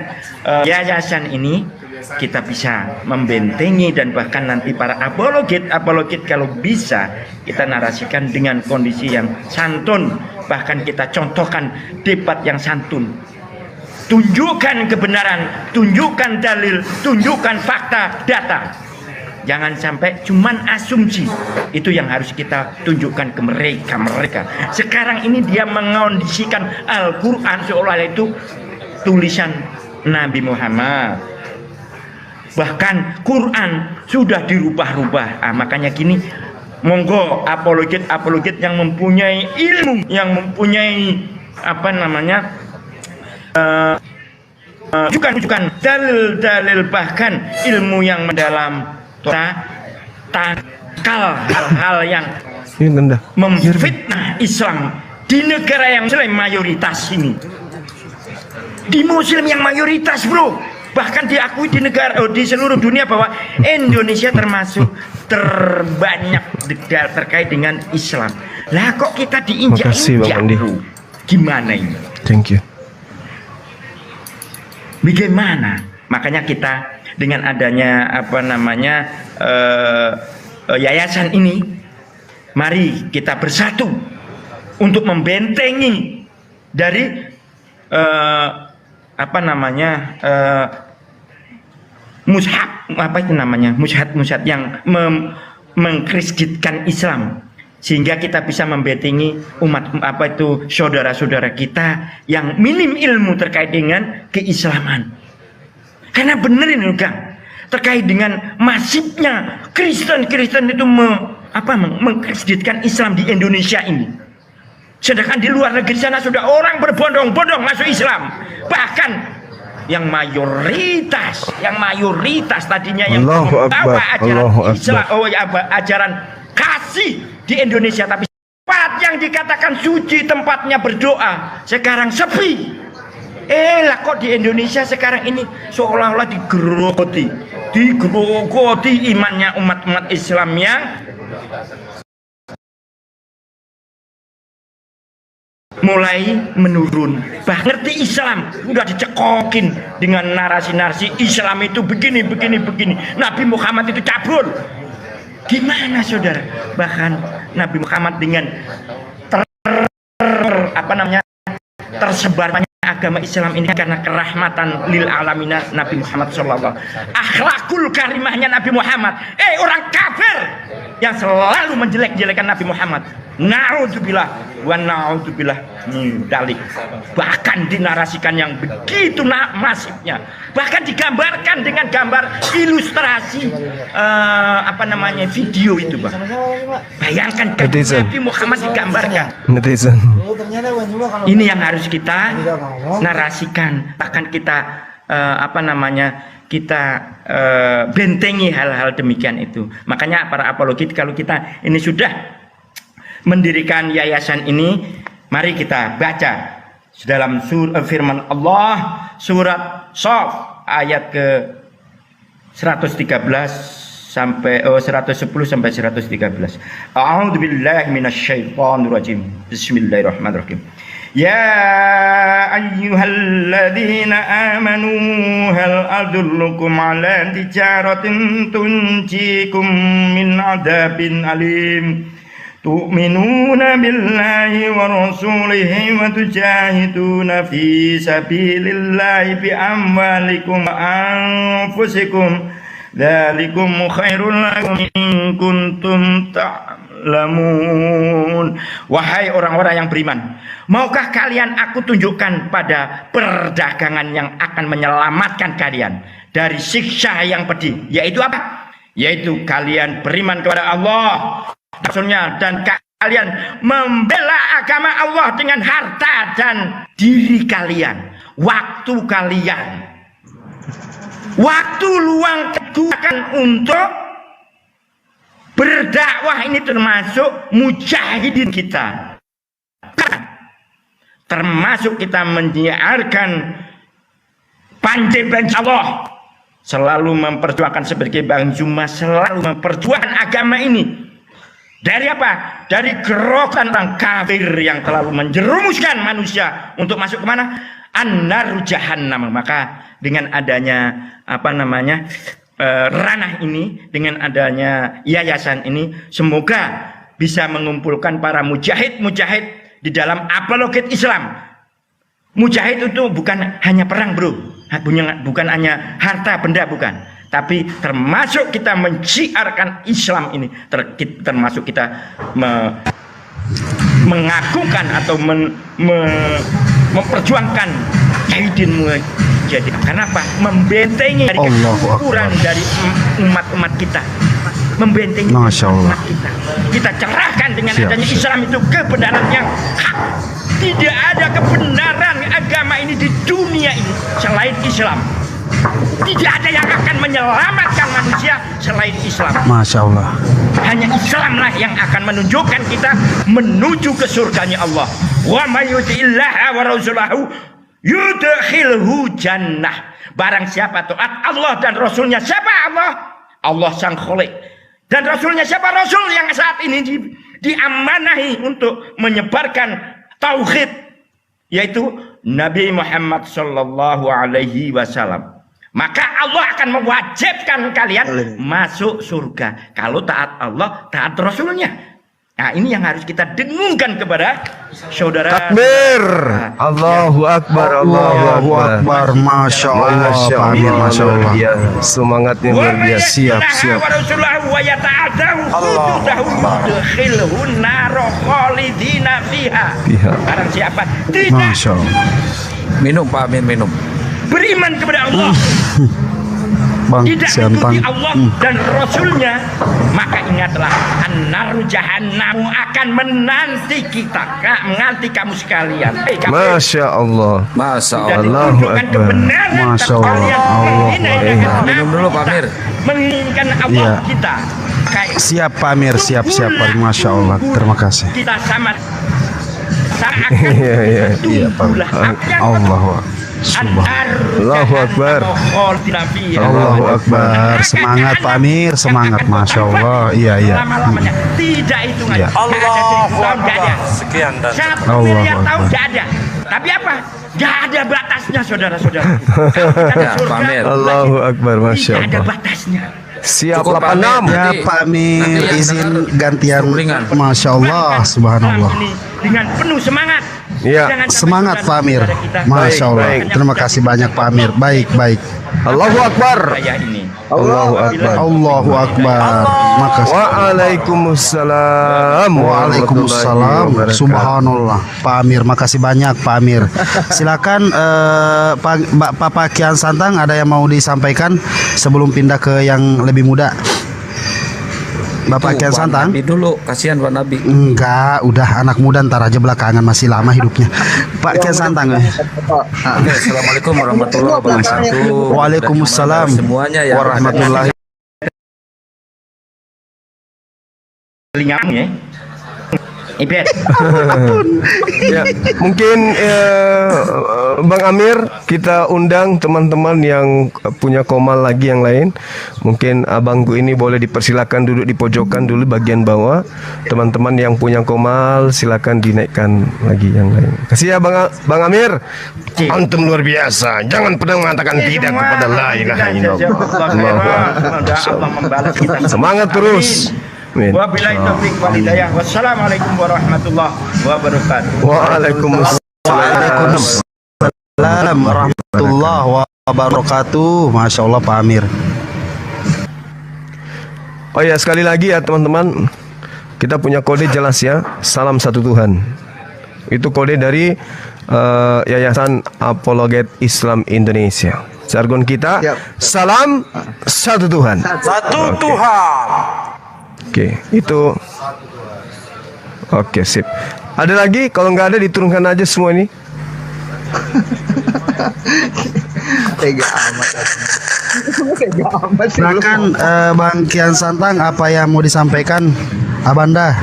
yayasan ini, kita bisa membentengi, dan bahkan nanti para apologet kalau bisa kita narasikan dengan kondisi yang santun, bahkan kita contohkan debat yang santun. Tunjukkan kebenaran, tunjukkan dalil, tunjukkan fakta, data. Jangan sampai cuman asumsi. Itu yang harus kita tunjukkan ke mereka. Sekarang ini dia mengondisikan Al-Quran seolah itu tulisan Nabi Muhammad. Bahkan Quran sudah dirubah-rubah. Makanya gini, monggo apologet yang mempunyai ilmu, yang mempunyai rujukan dalil, bahkan ilmu yang mendalam, takal hal-hal yang memfitnah Islam di negara yang muslim mayoritas ini. Di muslim yang mayoritas, bro, bahkan diakui di seluruh dunia bahwa Indonesia termasuk terbanyak terkait dengan Islam. Lah kok kita diinjak-injak, bro? Gimana ini? Thank you. Bagaimana? Makanya kita dengan adanya yayasan ini, mari kita bersatu untuk membentengi dari musyad yang mengkriskitkan Islam, sehingga kita bisa membentengi saudara-saudara kita yang minim ilmu terkait dengan keislaman. Karena benar ini Kang, terkait dengan masifnya Kristen itu mengkriskitkan Islam di Indonesia ini. Sedangkan di luar negeri sana sudah orang berbondong-bondong masuk Islam. Bahkan yang mayoritas tadinya yang membawa ajaran Islam, ajaran kasih di Indonesia, tapi tempat yang dikatakan suci, tempatnya berdoa, sekarang sepi. Lah kok di Indonesia sekarang ini seolah-olah digerogoti imannya umat Islam yang mulai menurun. Ngerti Islam udah dicekokin dengan narasi-narasi Islam itu begini. Nabi Muhammad itu cabul. Gimana saudara? Bahkan Nabi Muhammad dengan tersebarnya agama Islam ini karena kerahmatan lil alamina Nabi Muhammad SAW. Akhlakul karimahnya Nabi Muhammad. Orang kafir yang selalu menjelek-jelekan Nabi Muhammad. Na'udzubillah wa na'udzubillah min dalik. Bahkan dinarasikan yang begitu masifnya. Bahkan digambarkan dengan gambar ilustrasi video itu, Bang. Bayangkan Nabi Muhammad digambarkan. Ini yang harus kita narasikan, bahkan kita kita bentengi hal-hal demikian itu. Makanya para apologit, kalau kita ini sudah mendirikan yayasan ini, mari kita baca dalam firman Allah surat Shaf ayat ke 113 sampai 110 sampai 113. A'udzubillahi minasyaitonirrajim. Bismillahirrahmanirrahim. Ya ayyuhalladzina amanu hal adullukum ala tijaratin tunjikum min adabin alim. Tu'minuna billahi wa rasulihi wa tujahiduna fi sabilillahi bi amwalikum wa anfusikum. Dzalikum khairul lakum in kuntum ta'lamun. ya'lamun. Wahai orang-orang yang beriman, maukah kalian aku tunjukkan pada perdagangan yang akan menyelamatkan kalian dari siksa yang pedih? Yaitu apa? Yaitu kalian beriman kepada Allah, Rasulnya, dan kalian membela agama Allah dengan harta dan diri kalian, waktu kalian. Waktu luang digunakan untuk berdakwah, ini termasuk mujahidin kita. Termasuk kita menyiarkan panjang Allah, selalu memperjuangkan sebagai Bang Zuma, selalu memperjuangkan agama ini. Dari apa? Dari gerokan orang kafir yang terlalu menjerumuskan manusia untuk masuk kemana? An-naru jahannam. Maka dengan adanya ranah ini, dengan adanya yayasan ini, semoga bisa mengumpulkan para mujahid-mujahid di dalam apologet Islam. Mujahid itu bukan hanya perang, bro, bukan hanya harta benda, bukan, tapi termasuk kita menciarkan Islam ini, termasuk kita mengagungkan atau memperjuangkan jahidin jadi. Kenapa? Membentengi dari kekufuran dari umat-umat kita, membentengi umat kita. Kita cerahkan dengan adanya Islam itu kebenaran yang hak. Tidak ada kebenaran agama ini di dunia ini selain Islam. Tidak ada yang akan menyelamatkan manusia selain Islam. Masya Allah. Hanya Islamlah yang akan menunjukkan kita menuju ke surganya Allah. Wa may yuti'illaha wa rasulahu yudkhilhu jannah. Barang siapa taat Allah dan Rasulnya. Siapa Allah? Allah sang Khalik. Dan Rasulnya siapa? Rasul yang saat ini diamanahi untuk menyebarkan tauhid, yaitu Nabi Muhammad sallallahu alaihi wasallam. Maka Allah akan mewajibkan kalian masuk surga kalau taat Allah, taat Rasulnya. Nah, ini yang harus kita dengungkan kepada saudara. Takbir. Allahu Akbar. Allahu Akbar. Masya Allah. Masya Allah. Semangatnya luar biasa. Siap. Barang siapa Masya Allah. Minum Pak Amir, minum. beriman kepada Allah, Bang, tidak mengikuti Allah dan Rasulnya, maka ingatlah an-naru jahannam akan menanti kita, menanti kamu sekalian. Masya Allah. Masya Allah. Masya Allah. Minum dulu Pak Amir. Menginginkan Allah kita. Siap Pak Amir, siap. Masya Allah. Terima kasih. Kita sama Iya Allah. Allahu Akbar. Allahu Akbar. Semangat Pak Amir, semangat. Masya Allah. Iya. Lama-lamanya tidak hitungan. Allahu Akbar. Sekian dan 1 miliar tahun tidak ada. Tapi apa? Tidak ada batasnya, saudara-saudara. Pak Amir. Allahu Akbar. Masya Tidak ada Allah. batasnya. Siap Cukup, Pak 86. Ya Pak Amir, izin gantian. Ringan. Masya Allah, subhanallah. Ini dengan penuh semangat. Iya. Jangan sampai Semangat Pak Amir. Masya Allah. Baik. Terima kasih banyak Pak Amir. Baik. Allahu Akbar. Saya ini. Allahu Akbar. Allahu Akbar. Makasih. Waalaikumsalam. Waalaikumsalam. Subhanallah. Pak Amir, makasih banyak Pak Amir. Silakan Pak Kian Santang, ada yang mau disampaikan sebelum pindah ke yang lebih muda. Bapak Kian Pak Santang. Nabi dulu, kasihan Pak Nabi. Enggak, udah anak muda ntar aja belakangan, masih lama hidupnya. Pak Kian Santang. Oke, Assalamualaikum warahmatullahi wabarakatuh. Waalaikumsalam Semuanya ya. warahmatullahi. Telingamu ya. Ibet. Ya, mungkin Bang Amir, kita undang teman-teman yang punya komal lagi yang lain. Mungkin abangku ini boleh dipersilakan duduk di pojokan dulu bagian bawah. Teman-teman yang punya komal silakan dinaikkan lagi yang lain. Kasih ya Bang Amir. Antum luar biasa. Jangan pernah mengatakan tidak kepada la ilaha illallah. Allah membalas kita. Semangat terus. Amin. Wabillahi taufiq wal hidayah. Wassalamualaikum warahmatullahi wabarakatuh. Waalaikumsalam. Assalamualaikum warahmatullahi wabarakatuh. Masya Allah Pak Amir. Oh ya, sekali lagi ya teman-teman, Kita punya kode jelas ya, salam satu Tuhan. Itu kode dari Yayasan Apologet Islam Indonesia. Jargon kita, Siap. salam satu Tuhan. Satu Tuhan. Oke, itu. Oke, sip. Ada lagi? Kalau nggak ada diturunkan aja semua ini. Tega amat. Tega amat. Silakan Bang Kian Santang, apa yang mau disampaikan Abanda?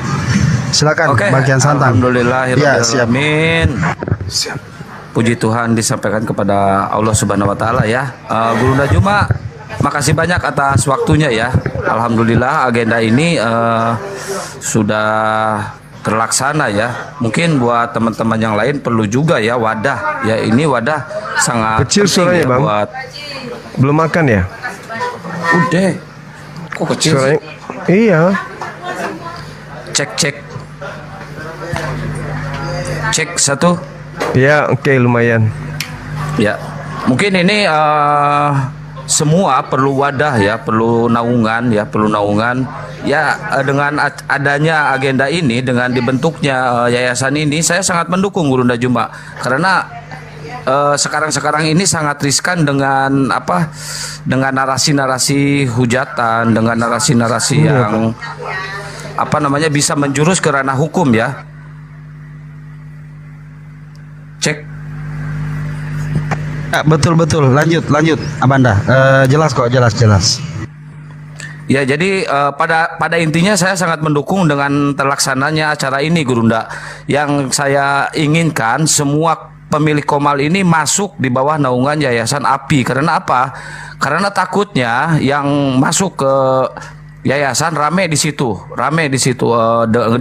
Silakan Bang Kian Santang. Ya, siap. Alhamdulillahirrahmanirrahim. Puji Tuhan disampaikan kepada Allah Subhanahu wa taala ya. Guru Najuma, makasih banyak atas waktunya ya. Alhamdulillah agenda ini sudah terlaksana ya. Mungkin buat teman-teman yang lain perlu juga ya wadah. Ya ini wadah sangat Kecil penting suaranya, ya Bang. buat. Belum makan ya? Udah. Kok kecil sih? Suaranya. Iya. Cek. Cek satu. Ya, oke, lumayan. Ya, mungkin ini semua perlu wadah ya, perlu naungan ya, Ya, dengan adanya agenda ini, dengan dibentuknya yayasan ini, saya sangat mendukung Guru Najuma karena sekarang ini sangat riskan dengan dengan narasi-narasi hujatan, dengan narasi-narasi yang bisa menjurus ke ranah hukum ya. Cek. Ya, betul. Lanjut Abanda. Jelas kok, jelas. Ya, jadi pada intinya saya sangat mendukung dengan terlaksananya acara ini, Gurunda. Yang saya inginkan semua pemilik komal ini masuk di bawah naungan Yayasan API. Karena apa? Karena takutnya yang masuk ke yayasan rame di situ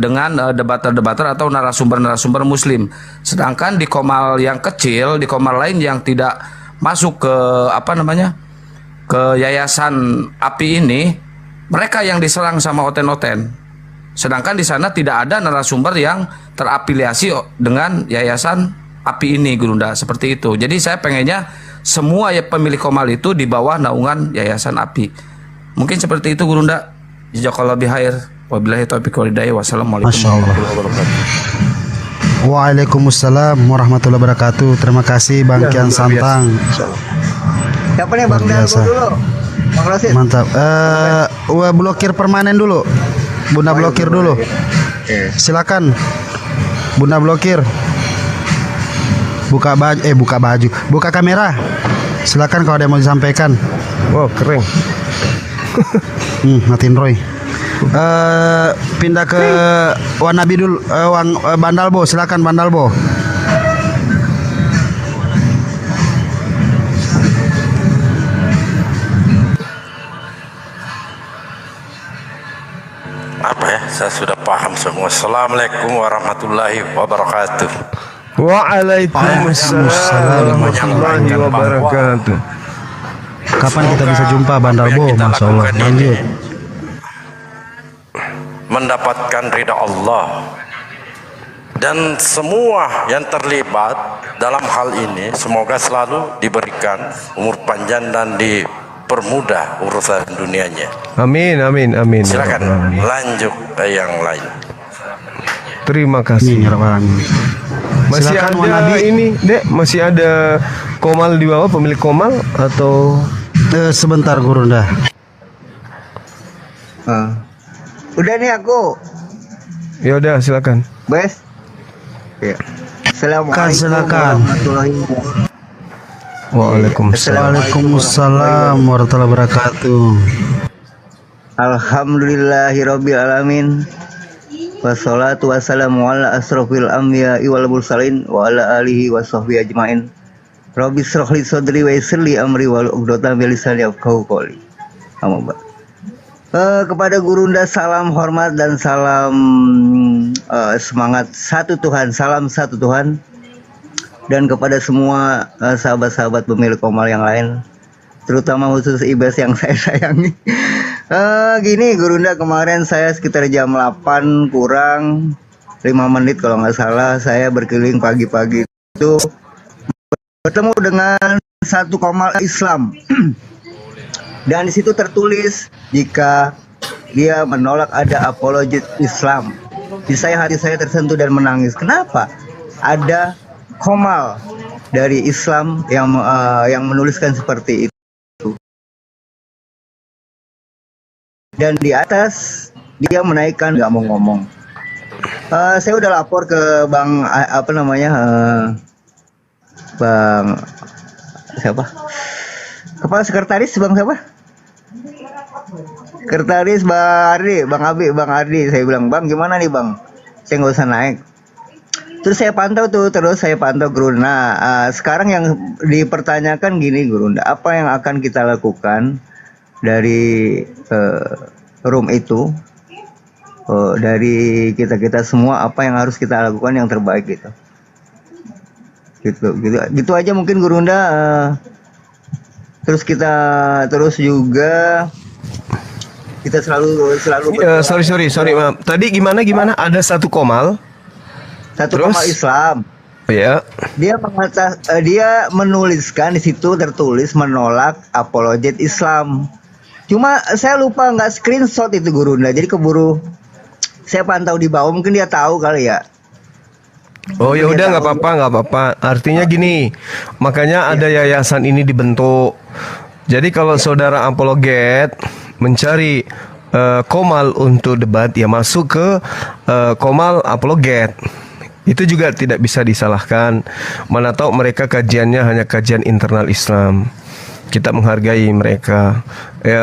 dengan debater atau narasumber muslim. Sedangkan di komal yang kecil, di komal lain yang tidak masuk ke ke yayasan API ini, mereka yang diserang sama oten-oten. Sedangkan di sana tidak ada narasumber yang terafiliasi dengan yayasan API ini, Gurunda, seperti itu. Jadi saya pengennya semua pemilik komal itu di bawah naungan yayasan API. Mungkin seperti itu, Gurunda. Jazakallahu khair. Wabillahi taufiq wal hidayah. Wassalamualaikum warahmatullahi wabarakatuh. Waalaikumsalam warahmatullahi wabarakatuh. Terima kasih Bang Kian Santang. Siapa nih Bang Dalbo dulu? Bang Rosid. Mantap. Blokir permanen dulu. Bunda blokir dulu. Silakan. Bunda blokir. Buka baju. Buka kamera. Silakan kalau ada yang mau disampaikan. Wow, keren. Matiin Roy. Pindah ke Wanabi dulu. Bandalbo, silakan Bandalbo. Apa ya? Saya sudah paham semua. Assalamualaikum warahmatullahi wabarakatuh. Waalaikumsalam warahmatullahi wabarakatuh. Kapan kita bisa jumpa Bandalbo? Masya Allah. Lanjut. Mendapatkan ridha Allah, dan semua yang terlibat dalam hal ini semoga selalu diberikan umur panjang dan dipermudah urusan dunianya. Amin. Silakan lanjut yang lain. Terima kasih. Masih Silakan, ada Wanabi. ini, Dek, masih ada komal di bawah, pemilik komal atau Sebentar Gurunda. Udah nih aku. ya udah silakan. Bes. Ya. Assalamualaikum Silakan. warahmatullahi wabarakatuh. Waalaikumsalam. Waalaikumsalam warahmatullahi wabarakatuh. Alhamdulillahirabbil alamin. Wassalatu wassalamu ala asrofil anbiya'i wal mursalin wa ala alihi wa sahbihi ajmain. Rabbi shrah li sadri wa yassir li amri wa uqdatam min lisani yafqahu qawli. Amma ba'd. Kepada Gurunda salam hormat dan salam semangat satu Tuhan, salam satu Tuhan. Dan kepada semua sahabat-sahabat pemilik komal yang lain, terutama khusus Ibas yang saya sayangi. Gini Gurunda, kemarin saya sekitar jam 8 kurang 5 menit kalau nggak salah, saya berkeliling pagi-pagi itu bertemu dengan satu komal Islam. Dan di situ tertulis, jika dia menolak ada apologet Islam. Hati saya tersentuh dan menangis. Kenapa? Ada komal dari Islam yang menuliskan seperti itu. Dan di atas dia menaikkan, nggak mau ngomong. Saya udah lapor ke Bang Bang siapa? Kepala Sekretaris Bang siapa? Sekretaris Bang Ardi. Saya bilang, Bang gimana nih Bang? Saya nggak usah naik. Terus saya pantau Guru. Nah, sekarang yang dipertanyakan gini Guru, apa yang akan kita lakukan dari room itu? Dari kita semua, apa yang harus kita lakukan yang terbaik gitu aja mungkin Gurunda. Terus juga kita selalu sorry maaf. Tadi gimana ada satu komal Islam. Ya. Dia menuliskan di situ tertulis menolak apologet Islam. Cuma saya lupa nggak screenshot itu Gurunda. Jadi keburu saya pantau di bawah, mungkin dia tahu kali ya. Oh ya udah nggak apa-apa. Artinya gini, makanya ada yayasan ini dibentuk. Jadi kalau saudara apologet mencari komal untuk debat, ya masuk ke komal apologet. Itu juga tidak bisa disalahkan. Mana tahu mereka kajiannya hanya kajian internal Islam. Kita menghargai mereka.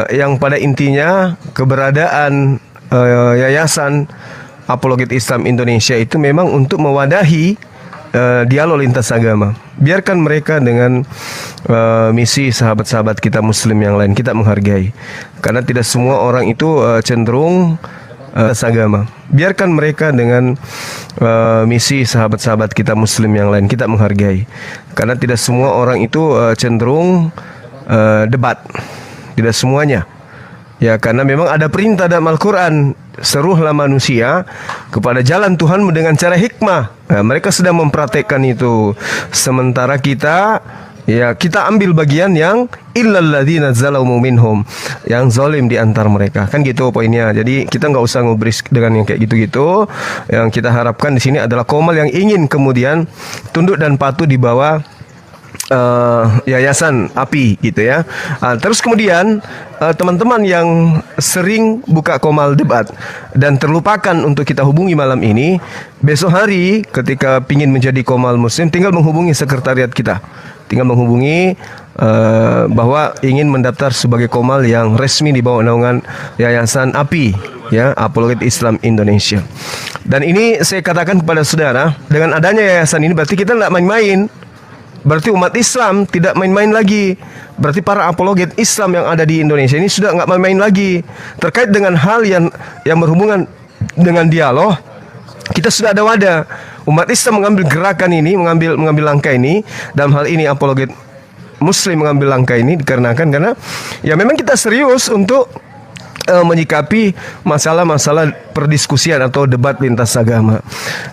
Yang pada intinya keberadaan yayasan Apologet Islam Indonesia itu memang untuk mewadahi dialog lintas agama. Biarkan mereka dengan misi sahabat-sahabat kita Muslim yang lain, kita menghargai. Karena tidak semua orang itu cenderung agama. Biarkan mereka dengan misi sahabat-sahabat kita Muslim yang lain, kita menghargai. Karena tidak semua orang itu cenderung debat. Tidak semuanya. Ya, karena memang ada perintah dalam Al-Quran, seruhlah manusia kepada jalan Tuhanmu dengan cara hikmah. Nah, mereka sedang mempraktekkan itu. Sementara kita ambil bagian yang illalladzina zalamu minhum, yang zalim di antar mereka. Kan gitu poinnya. Jadi kita nggak usah ngubris dengan yang kayak gitu-gitu. Yang kita harapkan di sini adalah komal yang ingin kemudian tunduk dan patuh di bawah yayasan API gitu ya. Terus kemudian teman-teman yang sering buka komal debat dan terlupakan untuk kita hubungi malam ini, besok hari ketika pingin menjadi komal muslim, tinggal menghubungi sekretariat kita, tinggal menghubungi bahwa ingin mendaftar sebagai komal yang resmi di bawah naungan yayasan API, ya, Apologet Islam Indonesia. Dan ini saya katakan kepada saudara, dengan adanya yayasan ini berarti kita tidak main-main. Berarti umat Islam tidak main-main lagi. Berarti para apologet Islam yang ada di Indonesia ini sudah nggak main-main lagi. Terkait dengan hal yang berhubungan dengan dialog, kita sudah ada wadah. Umat Islam mengambil gerakan ini, mengambil langkah ini. Dalam hal ini apologet Muslim mengambil langkah ini dikarenakan karena ya memang kita serius untuk menyikapi masalah-masalah perdiskusian atau debat lintas agama.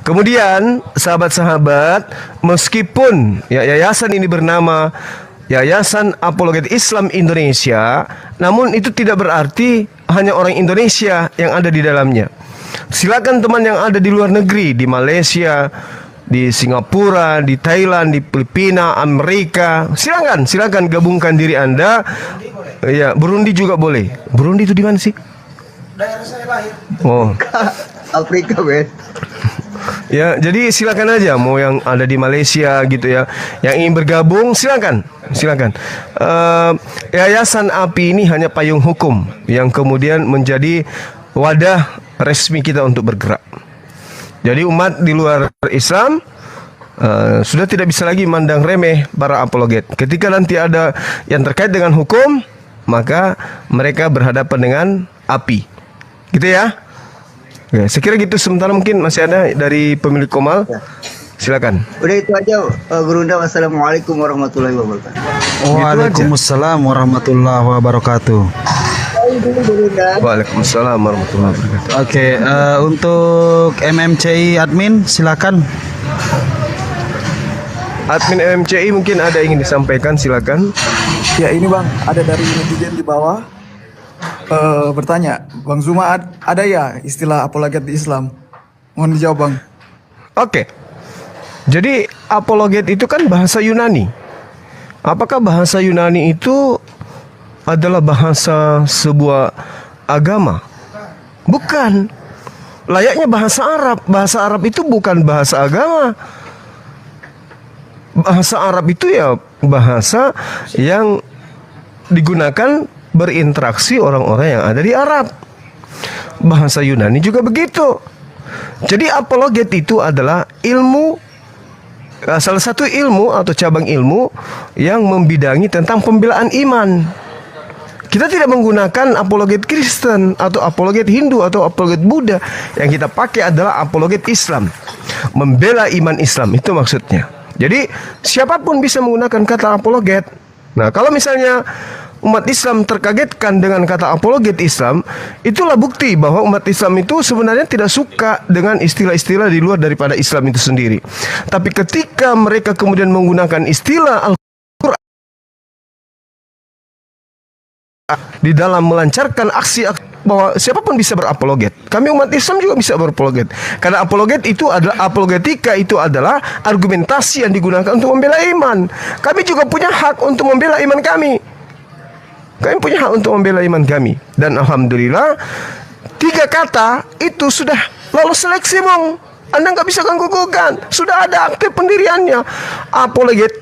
Kemudian sahabat-sahabat, meskipun yayasan ini bernama Yayasan Apologet Islam Indonesia, namun itu tidak berarti hanya orang Indonesia yang ada di dalamnya. Silakan teman yang ada di luar negeri, di Malaysia, di Singapura, di Thailand, di Filipina, Amerika, silakan gabungkan diri Anda. Ya, Burundi juga boleh. Burundi itu di mana sih? Daerah saya lahir. Oh, Afrika, Ben. ya, jadi silakan aja mau yang ada di Malaysia gitu ya, yang ingin bergabung silakan. Yayasan API ini hanya payung hukum yang kemudian menjadi wadah resmi kita untuk bergerak. Jadi umat di luar Islam sudah tidak bisa lagi mandang remeh para apologet. Ketika nanti ada yang terkait dengan hukum, maka mereka berhadapan dengan API. Gitu ya. Ya, saya kira gitu. Sementara mungkin masih ada dari pemilik komal. Silakan. Udah itu aja Gurunda. Wassalamualaikum warahmatullahi wabarakatuh. Waalaikumsalam warahmatullahi wabarakatuh. Waalaikumsalam warahmatullahi wabarakatuh. Oke, untuk MMCI admin silakan. Admin MMCI mungkin ada ingin disampaikan, silakan. Ya ini Bang, ada dari netizen di bawah. bertanya, Bang Zuma, ada ya istilah apologet di Islam? Mohon dijawab, Bang. Oke. Jadi apologet itu kan bahasa Yunani. Apakah bahasa Yunani itu adalah bahasa sebuah agama? Bukan. Layaknya bahasa Arab. Bahasa Arab itu bukan bahasa agama. Bahasa Arab itu ya bahasa yang digunakan berinteraksi orang-orang yang ada di Arab. Bahasa Yunani juga begitu. Jadi apologet itu adalah ilmu, salah satu ilmu atau cabang ilmu yang membidangi tentang pembelaan iman. Kita tidak menggunakan apologet Kristen atau apologet Hindu atau apologet Buddha. Yang kita pakai adalah apologet Islam, membela iman Islam, itu maksudnya. Jadi siapapun bisa menggunakan kata apologet. Nah, kalau misalnya umat Islam terkagetkan dengan kata apologet Islam, itulah bukti bahwa umat Islam itu sebenarnya tidak suka dengan istilah-istilah di luar daripada Islam itu sendiri. Tapi ketika mereka kemudian menggunakan istilah Al-Quran di dalam melancarkan aksi bahwa siapapun bisa berapologet. Kami umat Islam juga bisa berapologet. Karena apologet itu adalah, apologetika itu adalah argumentasi yang digunakan untuk membela iman. Kami juga punya hak untuk membela iman kami. Kami punya hak untuk membela iman kami. Dan alhamdulillah 3 kata itu sudah lolos seleksi, Bang. Anda nggak bisa ganggu-gugat. Sudah ada akte pendiriannya. Apologet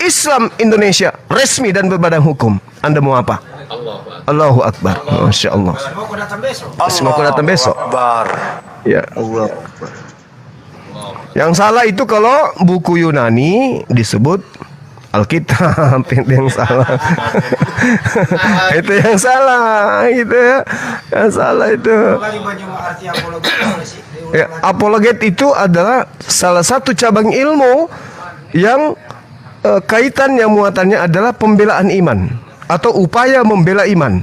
Islam Indonesia resmi dan berbadan hukum. Anda mau apa? Allahu Akbar. Masya Allah. Semoga datang besok. Ya. Allah. Yang salah itu kalau buku Yunani disebut Alkitab, itu yang salah. Itu yang salah, gitu ya. Yang salah itu. Ya, apologet itu adalah salah satu cabang ilmu yang kaitannya muatannya adalah pembelaan iman atau upaya membela iman.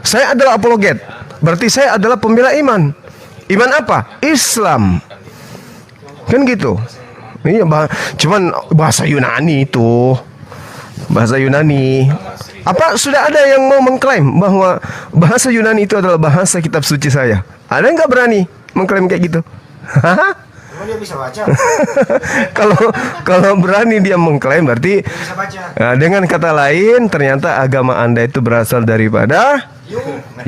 Saya adalah apologet, berarti saya adalah pembela iman. Iman apa? Islam. Kan gitu. Ini cuman bahasa Yunani itu. Bahasa Yunani. Apa sudah ada yang mau mengklaim bahwa bahasa Yunani itu adalah bahasa kitab suci saya? Ada nggak berani mengklaim kayak gitu? Dia bisa baca. Kalau berani dia mengklaim berarti nah, dengan kata lain ternyata agama Anda itu berasal daripada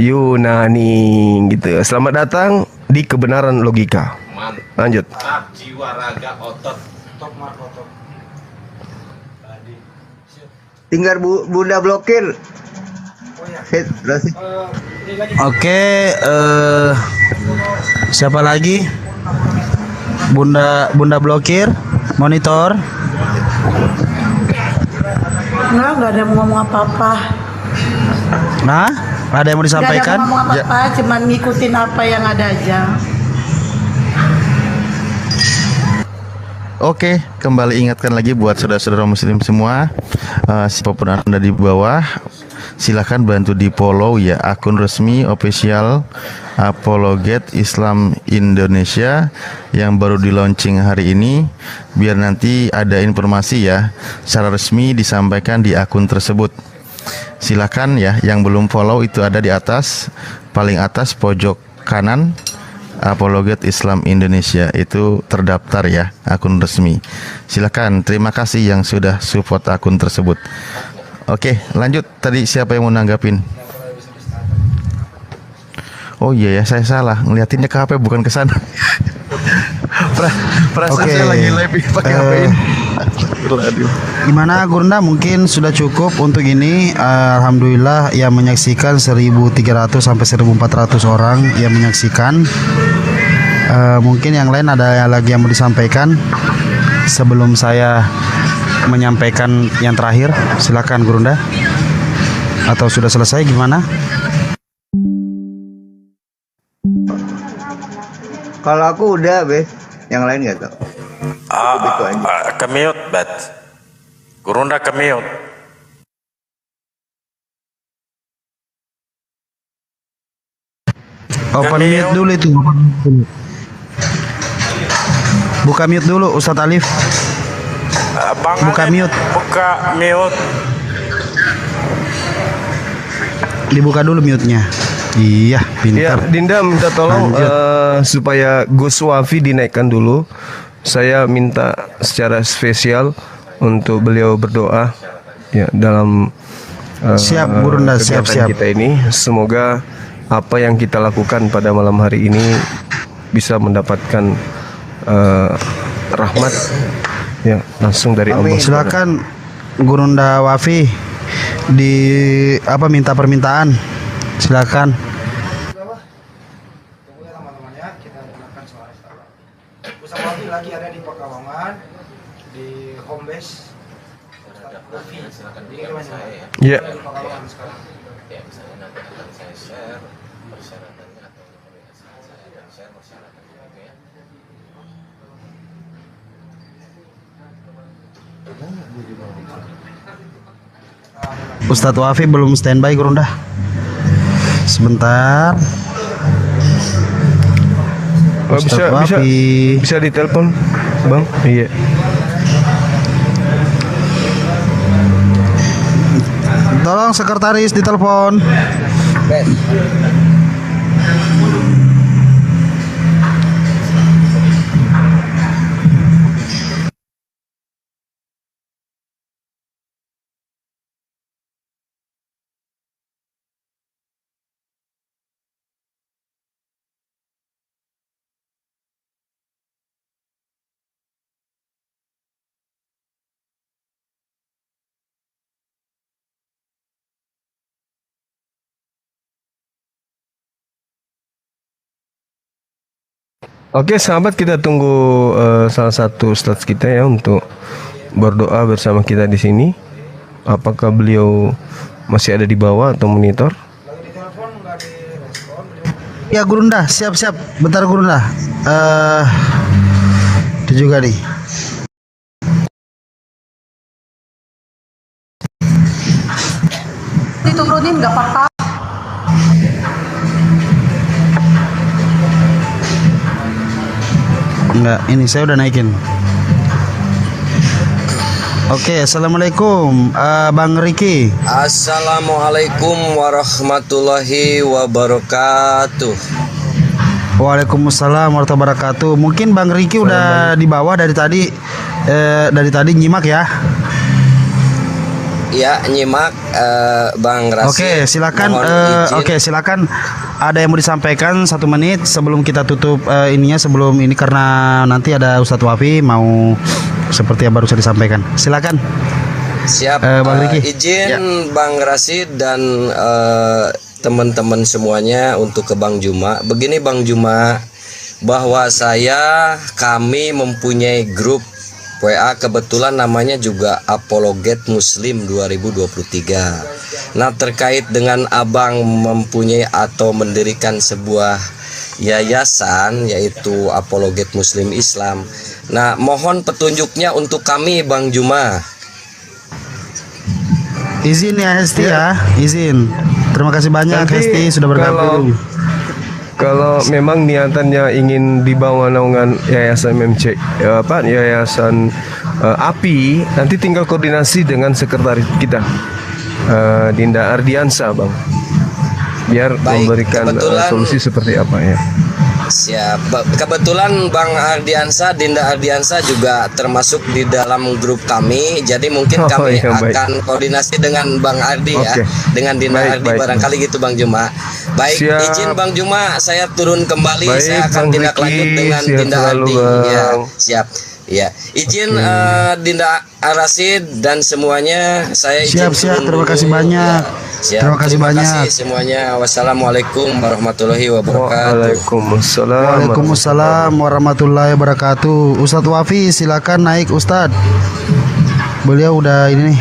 Yunani gitu. Selamat datang di kebenaran logika. Lanjut. Jiwa raga otot. Tinggal Bunda blokir. Oke, siapa lagi? Bunda blokir, monitor. Nggak ada mau ngomong apa-apa. Nah, ada yang mau disampaikan? Nggak ada mau ngomong apa-apa, cuman ngikutin apa yang ada aja. Oke, kembali ingatkan lagi buat saudara-saudara muslim semua, siapapun Anda di bawah, silahkan bantu di follow ya akun resmi official Apologet Islam Indonesia yang baru di launching hari ini, biar nanti ada informasi ya secara resmi disampaikan di akun tersebut. Silahkan ya, yang belum follow itu ada di atas, paling atas pojok kanan, Apologet Islam Indonesia itu terdaftar ya akun resmi. Silakan, terima kasih yang sudah support akun tersebut. Oke, lanjut. Tadi siapa yang mau nanggapin? Oh iya ya, saya salah ngeliatinnya ke HP bukan ke sana. Perasaan Oke. saya lagi live pakai HP ini. Gimana Gurunda, mungkin sudah cukup untuk ini. Alhamdulillah yang menyaksikan 1.300 sampai 1.400 orang yang menyaksikan. Mungkin yang lain ada lagi yang mau disampaikan sebelum saya menyampaikan yang terakhir. Silakan Gurunda. Atau sudah selesai gimana? Kalau aku udah, Bes. Yang lain nggak tahu. Kemiut, bet. Gurunda kemiut. Open mute dulu itu. Buka mute dulu Ustadz Alif. Bang Buka Alif, mute. Buka mute. dibuka dulu mute-nya. Iya, Ya, pintar. Dinda minta tolong supaya Gus Wafi dinaikkan dulu. Saya minta secara spesial untuk beliau berdoa ya dalam Siap, Gurunda, kegiatan siap. kita ini. Semoga apa yang kita lakukan pada malam hari ini bisa mendapatkan rahmat ya langsung dari Allah. Silakan Gurunda Wafi di minta permintaan. Silakan. Lagi ada di Pekalongan di home base. Ya. Ustadz Wafi belum standby, Gurunda. Sebentar. Bisa ditelepon, Bang? Iya. Tolong sekretaris ditelepon. Oke, sahabat, kita tunggu salah satu ustadz kita ya untuk berdoa bersama kita di sini. Apakah beliau masih ada di bawah atau monitor? Ya, Gurunda, siap-siap. Bentar, Gurunda. Itu juga nih. Diturunin nggak apa-apa. Enggak, ini saya udah naikin. Oke, assalamualaikum, Bang Riki. Assalamualaikum warahmatullahi wabarakatuh. Waalaikumsalam warahmatullahi wabarakatuh. Mungkin Bang Riki udah di bawah dari tadi nyimak ya. Ya, nyimak Bang Rasid. Oke, silakan. Mohon izin. Silakan. Ada yang mau disampaikan 1 menit sebelum kita tutup sebelum ini karena nanti ada Ustadz Wafi mau seperti yang baru saya disampaikan. Silakan. Siap. Bang Riki. Izin Ya. Bang Rasid dan teman-teman semuanya untuk ke Bang Juma. Begini Bang Juma, bahwa kami mempunyai grup WA, kebetulan namanya juga Apologet Muslim 2023. Nah, terkait dengan Abang mempunyai atau mendirikan sebuah yayasan yaitu Apologet Muslim Islam. Nah, mohon petunjuknya untuk kami Bang Juma. Izin ya Hesti ya, izin. Terima kasih banyak Nanti Hesti sudah bergabung. Kalau memang niatannya ingin dibawa naungan Yayasan MMC, Yayasan API, nanti tinggal koordinasi dengan sekretaris kita, Dinda Ardiansa, Bang. Biar memberikan solusi seperti apa ya. Siap. Kebetulan Bang Ardiansa, Dinda Ardiansa juga termasuk di dalam grup kami. Jadi mungkin kami akan koordinasi dengan Bang Ardi ya, dengan Dinda Ardi barangkali gitu Bang Juma. Baik, Siap. izin Bang Juma, saya turun kembali. Baik, saya akan Bang tindak Riki, lanjut dengan siap Dinda selalu, Ardi. Bang. Ya, siap. Ya, izin Dinda Arasid dan semuanya saya izin Siap, turun terima dulu. kasih banyak. Ya, siap. Terima kasih banyak. Semuanya. Wassalamualaikum warahmatullahi wabarakatuh. Waalaikumsalam warahmatullahi wabarakatuh. Ustadz Wafi silakan naik Ustadz. Beliau udah ini nih.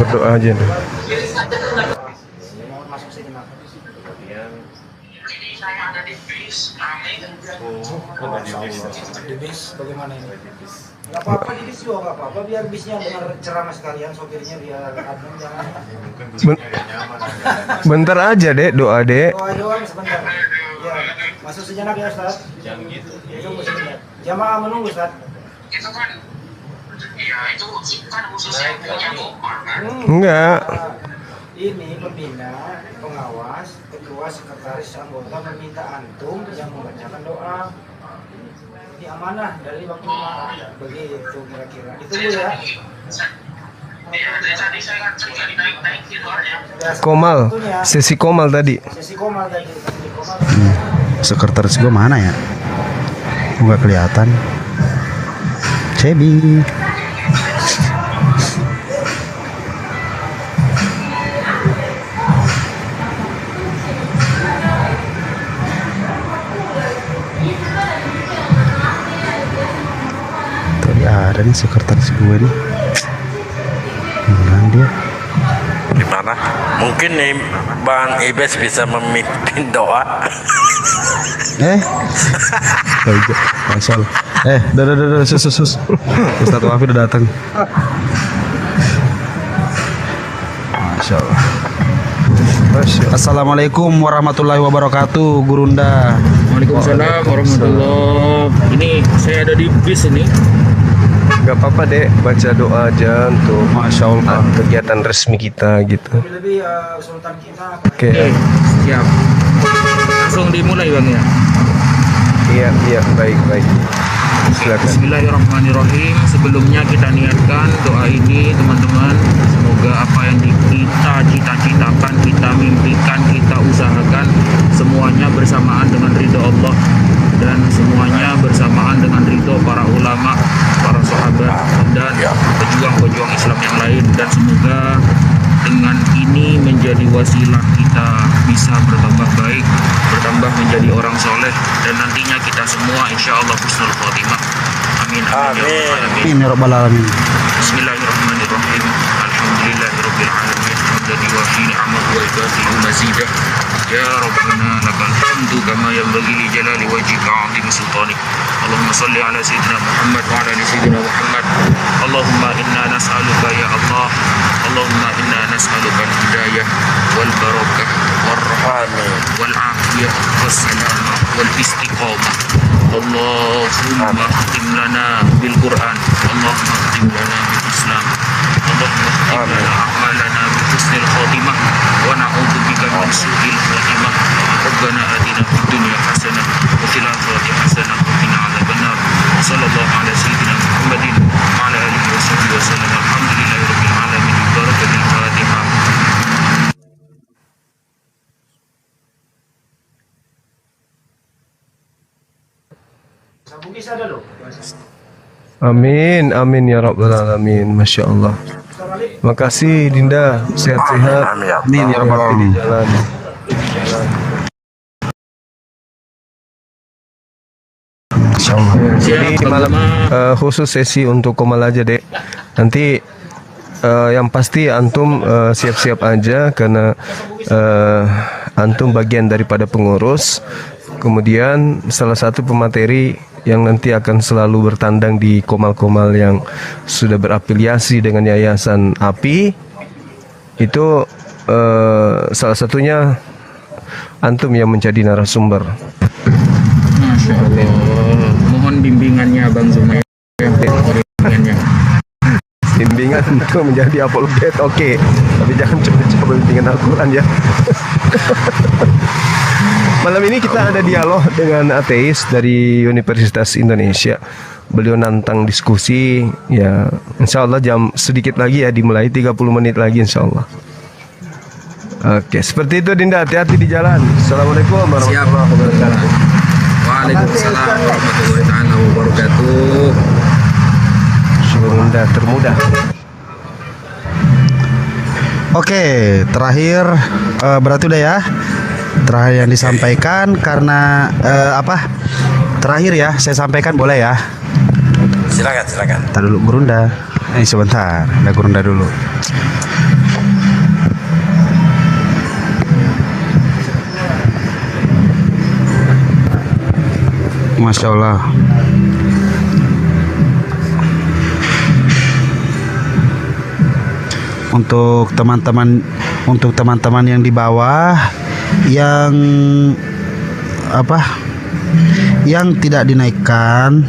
Berdoa aja nih. Di bis bagaimana ini? Gak apa-apa di bis juga gak apa-apa, biar bisnya benar ceramah sekalian, sopirnya biar adem jangan. Bentar aja dek, doa dek. Doa doang sebentar. Ya, masuk sejenak ya Ustaz. Jangan gitu. Ya, tunggu sebentar. Jamaah menunggu Ustaz. Enggak. Ini pembina, pengawas, ketua, sekretaris, anggota meminta antum yang membacakan doa. Ini amanah dari Bang Juma. Begitu kira-kira. Ditunggu ya. Komal, sesi Komal tadi. Sesi Komal tadi. Sekretaris gue mana ya? Nggak kelihatan. Cebi. Tadi ada nih sekretaris gue nih. Hilang dia. Gimana? Mungkin nih Bang Ibes bisa memimpin doa. Masya Allah. Sus. Ustaz Wafi udah datang. Masya Allah. Assalamualaikum warahmatullahi wabarakatuh, Gurunda. Waalaikumsalam warahmatullahi. Ini saya ada di bis ini. Gak apa-apa dek, baca doa aja untuk Masya Allah kegiatan resmi kita gitu. Lebih Sultan kita. Oke. Siap. Langsung dimulai Bang ya. Iya, baik. Silakan. Bismillahirrahmanirrahim. Sebelumnya kita niatkan doa ini teman-teman. Semoga apa yang kita cita-citakan, kita mimpikan, kita usahakan semuanya bersamaan dengan ridho Allah dan semuanya bersamaan dengan ridho para ulama, para sahabat dan pejuang-pejuang Islam yang lain, dan semoga dengan ini menjadi wasilah kita bisa bertambah baik, bertambah menjadi orang soleh, dan nantinya kita semua insya Allah husnul khotimah. Amin. Amin ya rabbal alamin. Bismillahirrahmanirrahim. Alhamdulillahirabbil alamin. Hamdan wa ni'amahu wa ibadihi mazidah. Ya Rabbana lakal hamdu kama yanbaghi li jalali wajhika 'azimi sultanik. Allahumma shalli ala sayyidina Muhammad wa ala ali sayyidina Muhammad. Allahumma inna nas'aluka ya Allah. Allahumma inna nas'aluka al-hidayah wal barakah wal rahmah wal afiyah was salamah wal istiqamah. Allahumma khtim lana bil Qur'an. Allahumma khtim lana bil Islam. Allahumma khtim lana a'malana bi husnil khotimah wa na'udzu bika min su'il khotimah. Rabbana atina fid dunya hasanah wa fil akhirati hasanah wa qina adzabannar. Sallallahu ala sayyidina Muhammadin wa ala alihi wa sahbihi wa sallam. Alhamdulillahirabbil alamin. Barakatul Fatihah. Amin ya rabbal alamin. Masya Allah. Makasih Dinda, sehat-sehat. Amin ya rabbal alamin. Jalan. Jadi malam khusus sesi untuk Komal aja dek. Nanti yang pasti antum siap-siap aja karena antum bagian daripada pengurus. Kemudian salah satu pemateri yang nanti akan selalu bertandang di Komal-Komal yang sudah berafiliasi dengan Yayasan API itu salah satunya antum yang menjadi narasumber. Masya Allah. Mohon bimbingannya Bang Zuma. Bimbingan untuk menjadi apologet, oke. Tapi jangan coba-coba bimbingan Al-Quran ya. Malam ini kita ada dialog dengan ateis dari Universitas Indonesia. Beliau nantang diskusi, ya insya Allah jam sedikit lagi ya, dimulai 30 menit lagi insya Allah. Oke, seperti itu Dinda, hati-hati di jalan. Assalamualaikum warahmatullahi wabarakatuh. Waalaikumsalam warahmatullahi wabarakatuh. Gurunda termudah. Oke, terakhir berarti udah ya. Terakhir yang disampaikan karena apa? Terakhir ya, saya sampaikan boleh ya? Silakan. Ntar dulu Gurunda. Sebentar, ada Gurunda dulu. Masya Allah. Untuk teman-teman yang di bawah yang apa? Yang tidak dinaikkan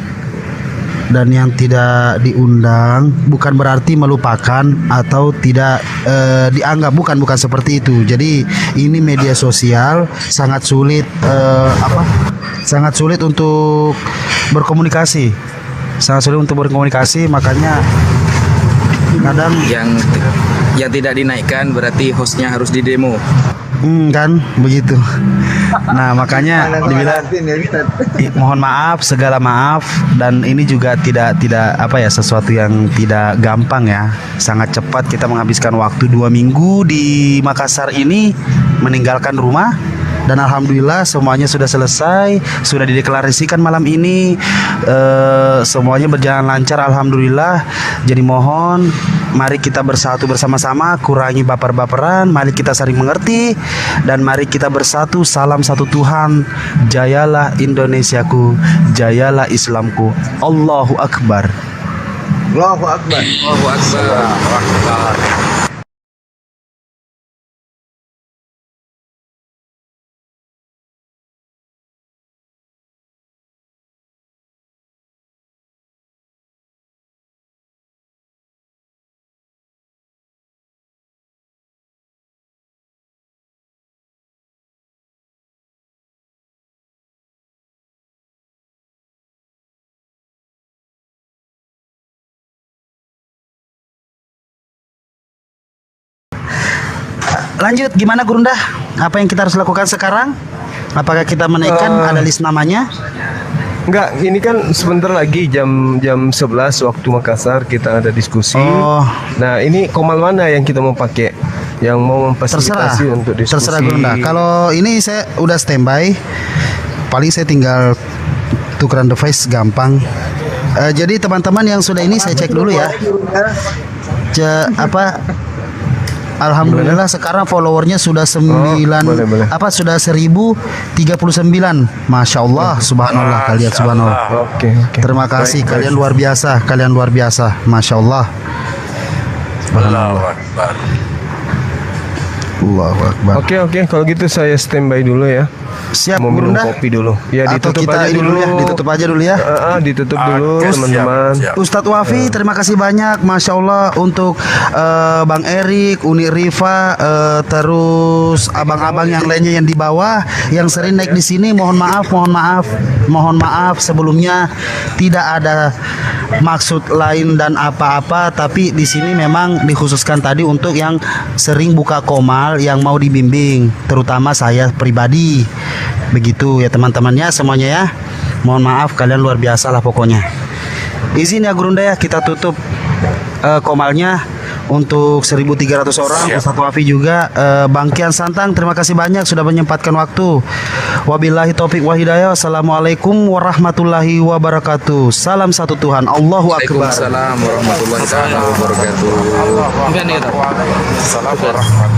dan yang tidak diundang bukan berarti melupakan atau tidak dianggap, bukan seperti itu. Jadi ini media sosial sangat sulit sangat sulit untuk berkomunikasi. Makanya kadang yang tidak dinaikkan berarti hostnya harus didemo. Kan begitu. Nah makanya dibilang mohon maaf, segala maaf, dan ini juga tidak sesuatu yang tidak gampang ya. Sangat cepat kita menghabiskan waktu 2 minggu di Makassar ini, meninggalkan rumah. Dan alhamdulillah semuanya sudah selesai, sudah dideklarasikan malam ini, semuanya berjalan lancar alhamdulillah. Jadi mohon mari kita bersatu bersama-sama, kurangi baper-baperan, mari kita saling mengerti, dan mari kita bersatu. Salam satu Tuhan, jayalah Indonesiaku, jayalah Islamku. Allahu Akbar. Allahu Akbar. Allahu Akbar. Lanjut, gimana Gurunda? Apa yang kita harus lakukan sekarang? Apakah kita menaikkan ada list namanya? Enggak, ini kan sebentar lagi jam 11 waktu Makassar kita ada diskusi. Nah, ini komal mana yang kita mau pakai? Yang mau memfasilitasi untuk diskusi. Terserah Gurunda. Kalau ini saya udah standby. Paling saya tinggal tukeran device gampang. Jadi teman-teman yang sudah ini saya cek dulu ya. Alhamdulillah sekarang followernya sudah 1039. Masya Allah, subhanallah kalian, subhanallah. Oke. Terima kasih, kalian luar biasa, Masya Allah. Allahu Akbar. Allahu Akbar. Oke, kalau gitu saya standby dulu ya. Siap, mau minum Gurunda? kopi dulu. Ya, Atau ditutup kita aja ini dulu. ditutup aja dulu ya. Ditutup dulu teman-teman. Ustadz Wafi, terima kasih banyak, Masya Allah, untuk Bang Erik, Uni Rifa, terus abang-abang yang lainnya yang di bawah, yang sering naik di sini. Mohon maaf sebelumnya, tidak ada maksud lain dan apa-apa, tapi di sini memang dikhususkan tadi untuk yang sering buka komal, yang mau dibimbing, terutama saya pribadi. Begitu ya teman-temannya semuanya ya. Mohon maaf, kalian luar biasa lah pokoknya. Izin ya Gurunda ya, kita tutup komalnya untuk 1.300 orang. Ustadz Wafi juga, Bang Kian Santang, terima kasih banyak sudah menyempatkan waktu. Wabillahi taufik wa hidayah. Wassalamualaikum warahmatullahi wabarakatuh. Salam satu Tuhan. Allahu Akbar. Waalaikumsalam warahmatullahi wabarakatuh. Allahu Akbar. Assalamualaikum warahmatullahi wabarakatuh.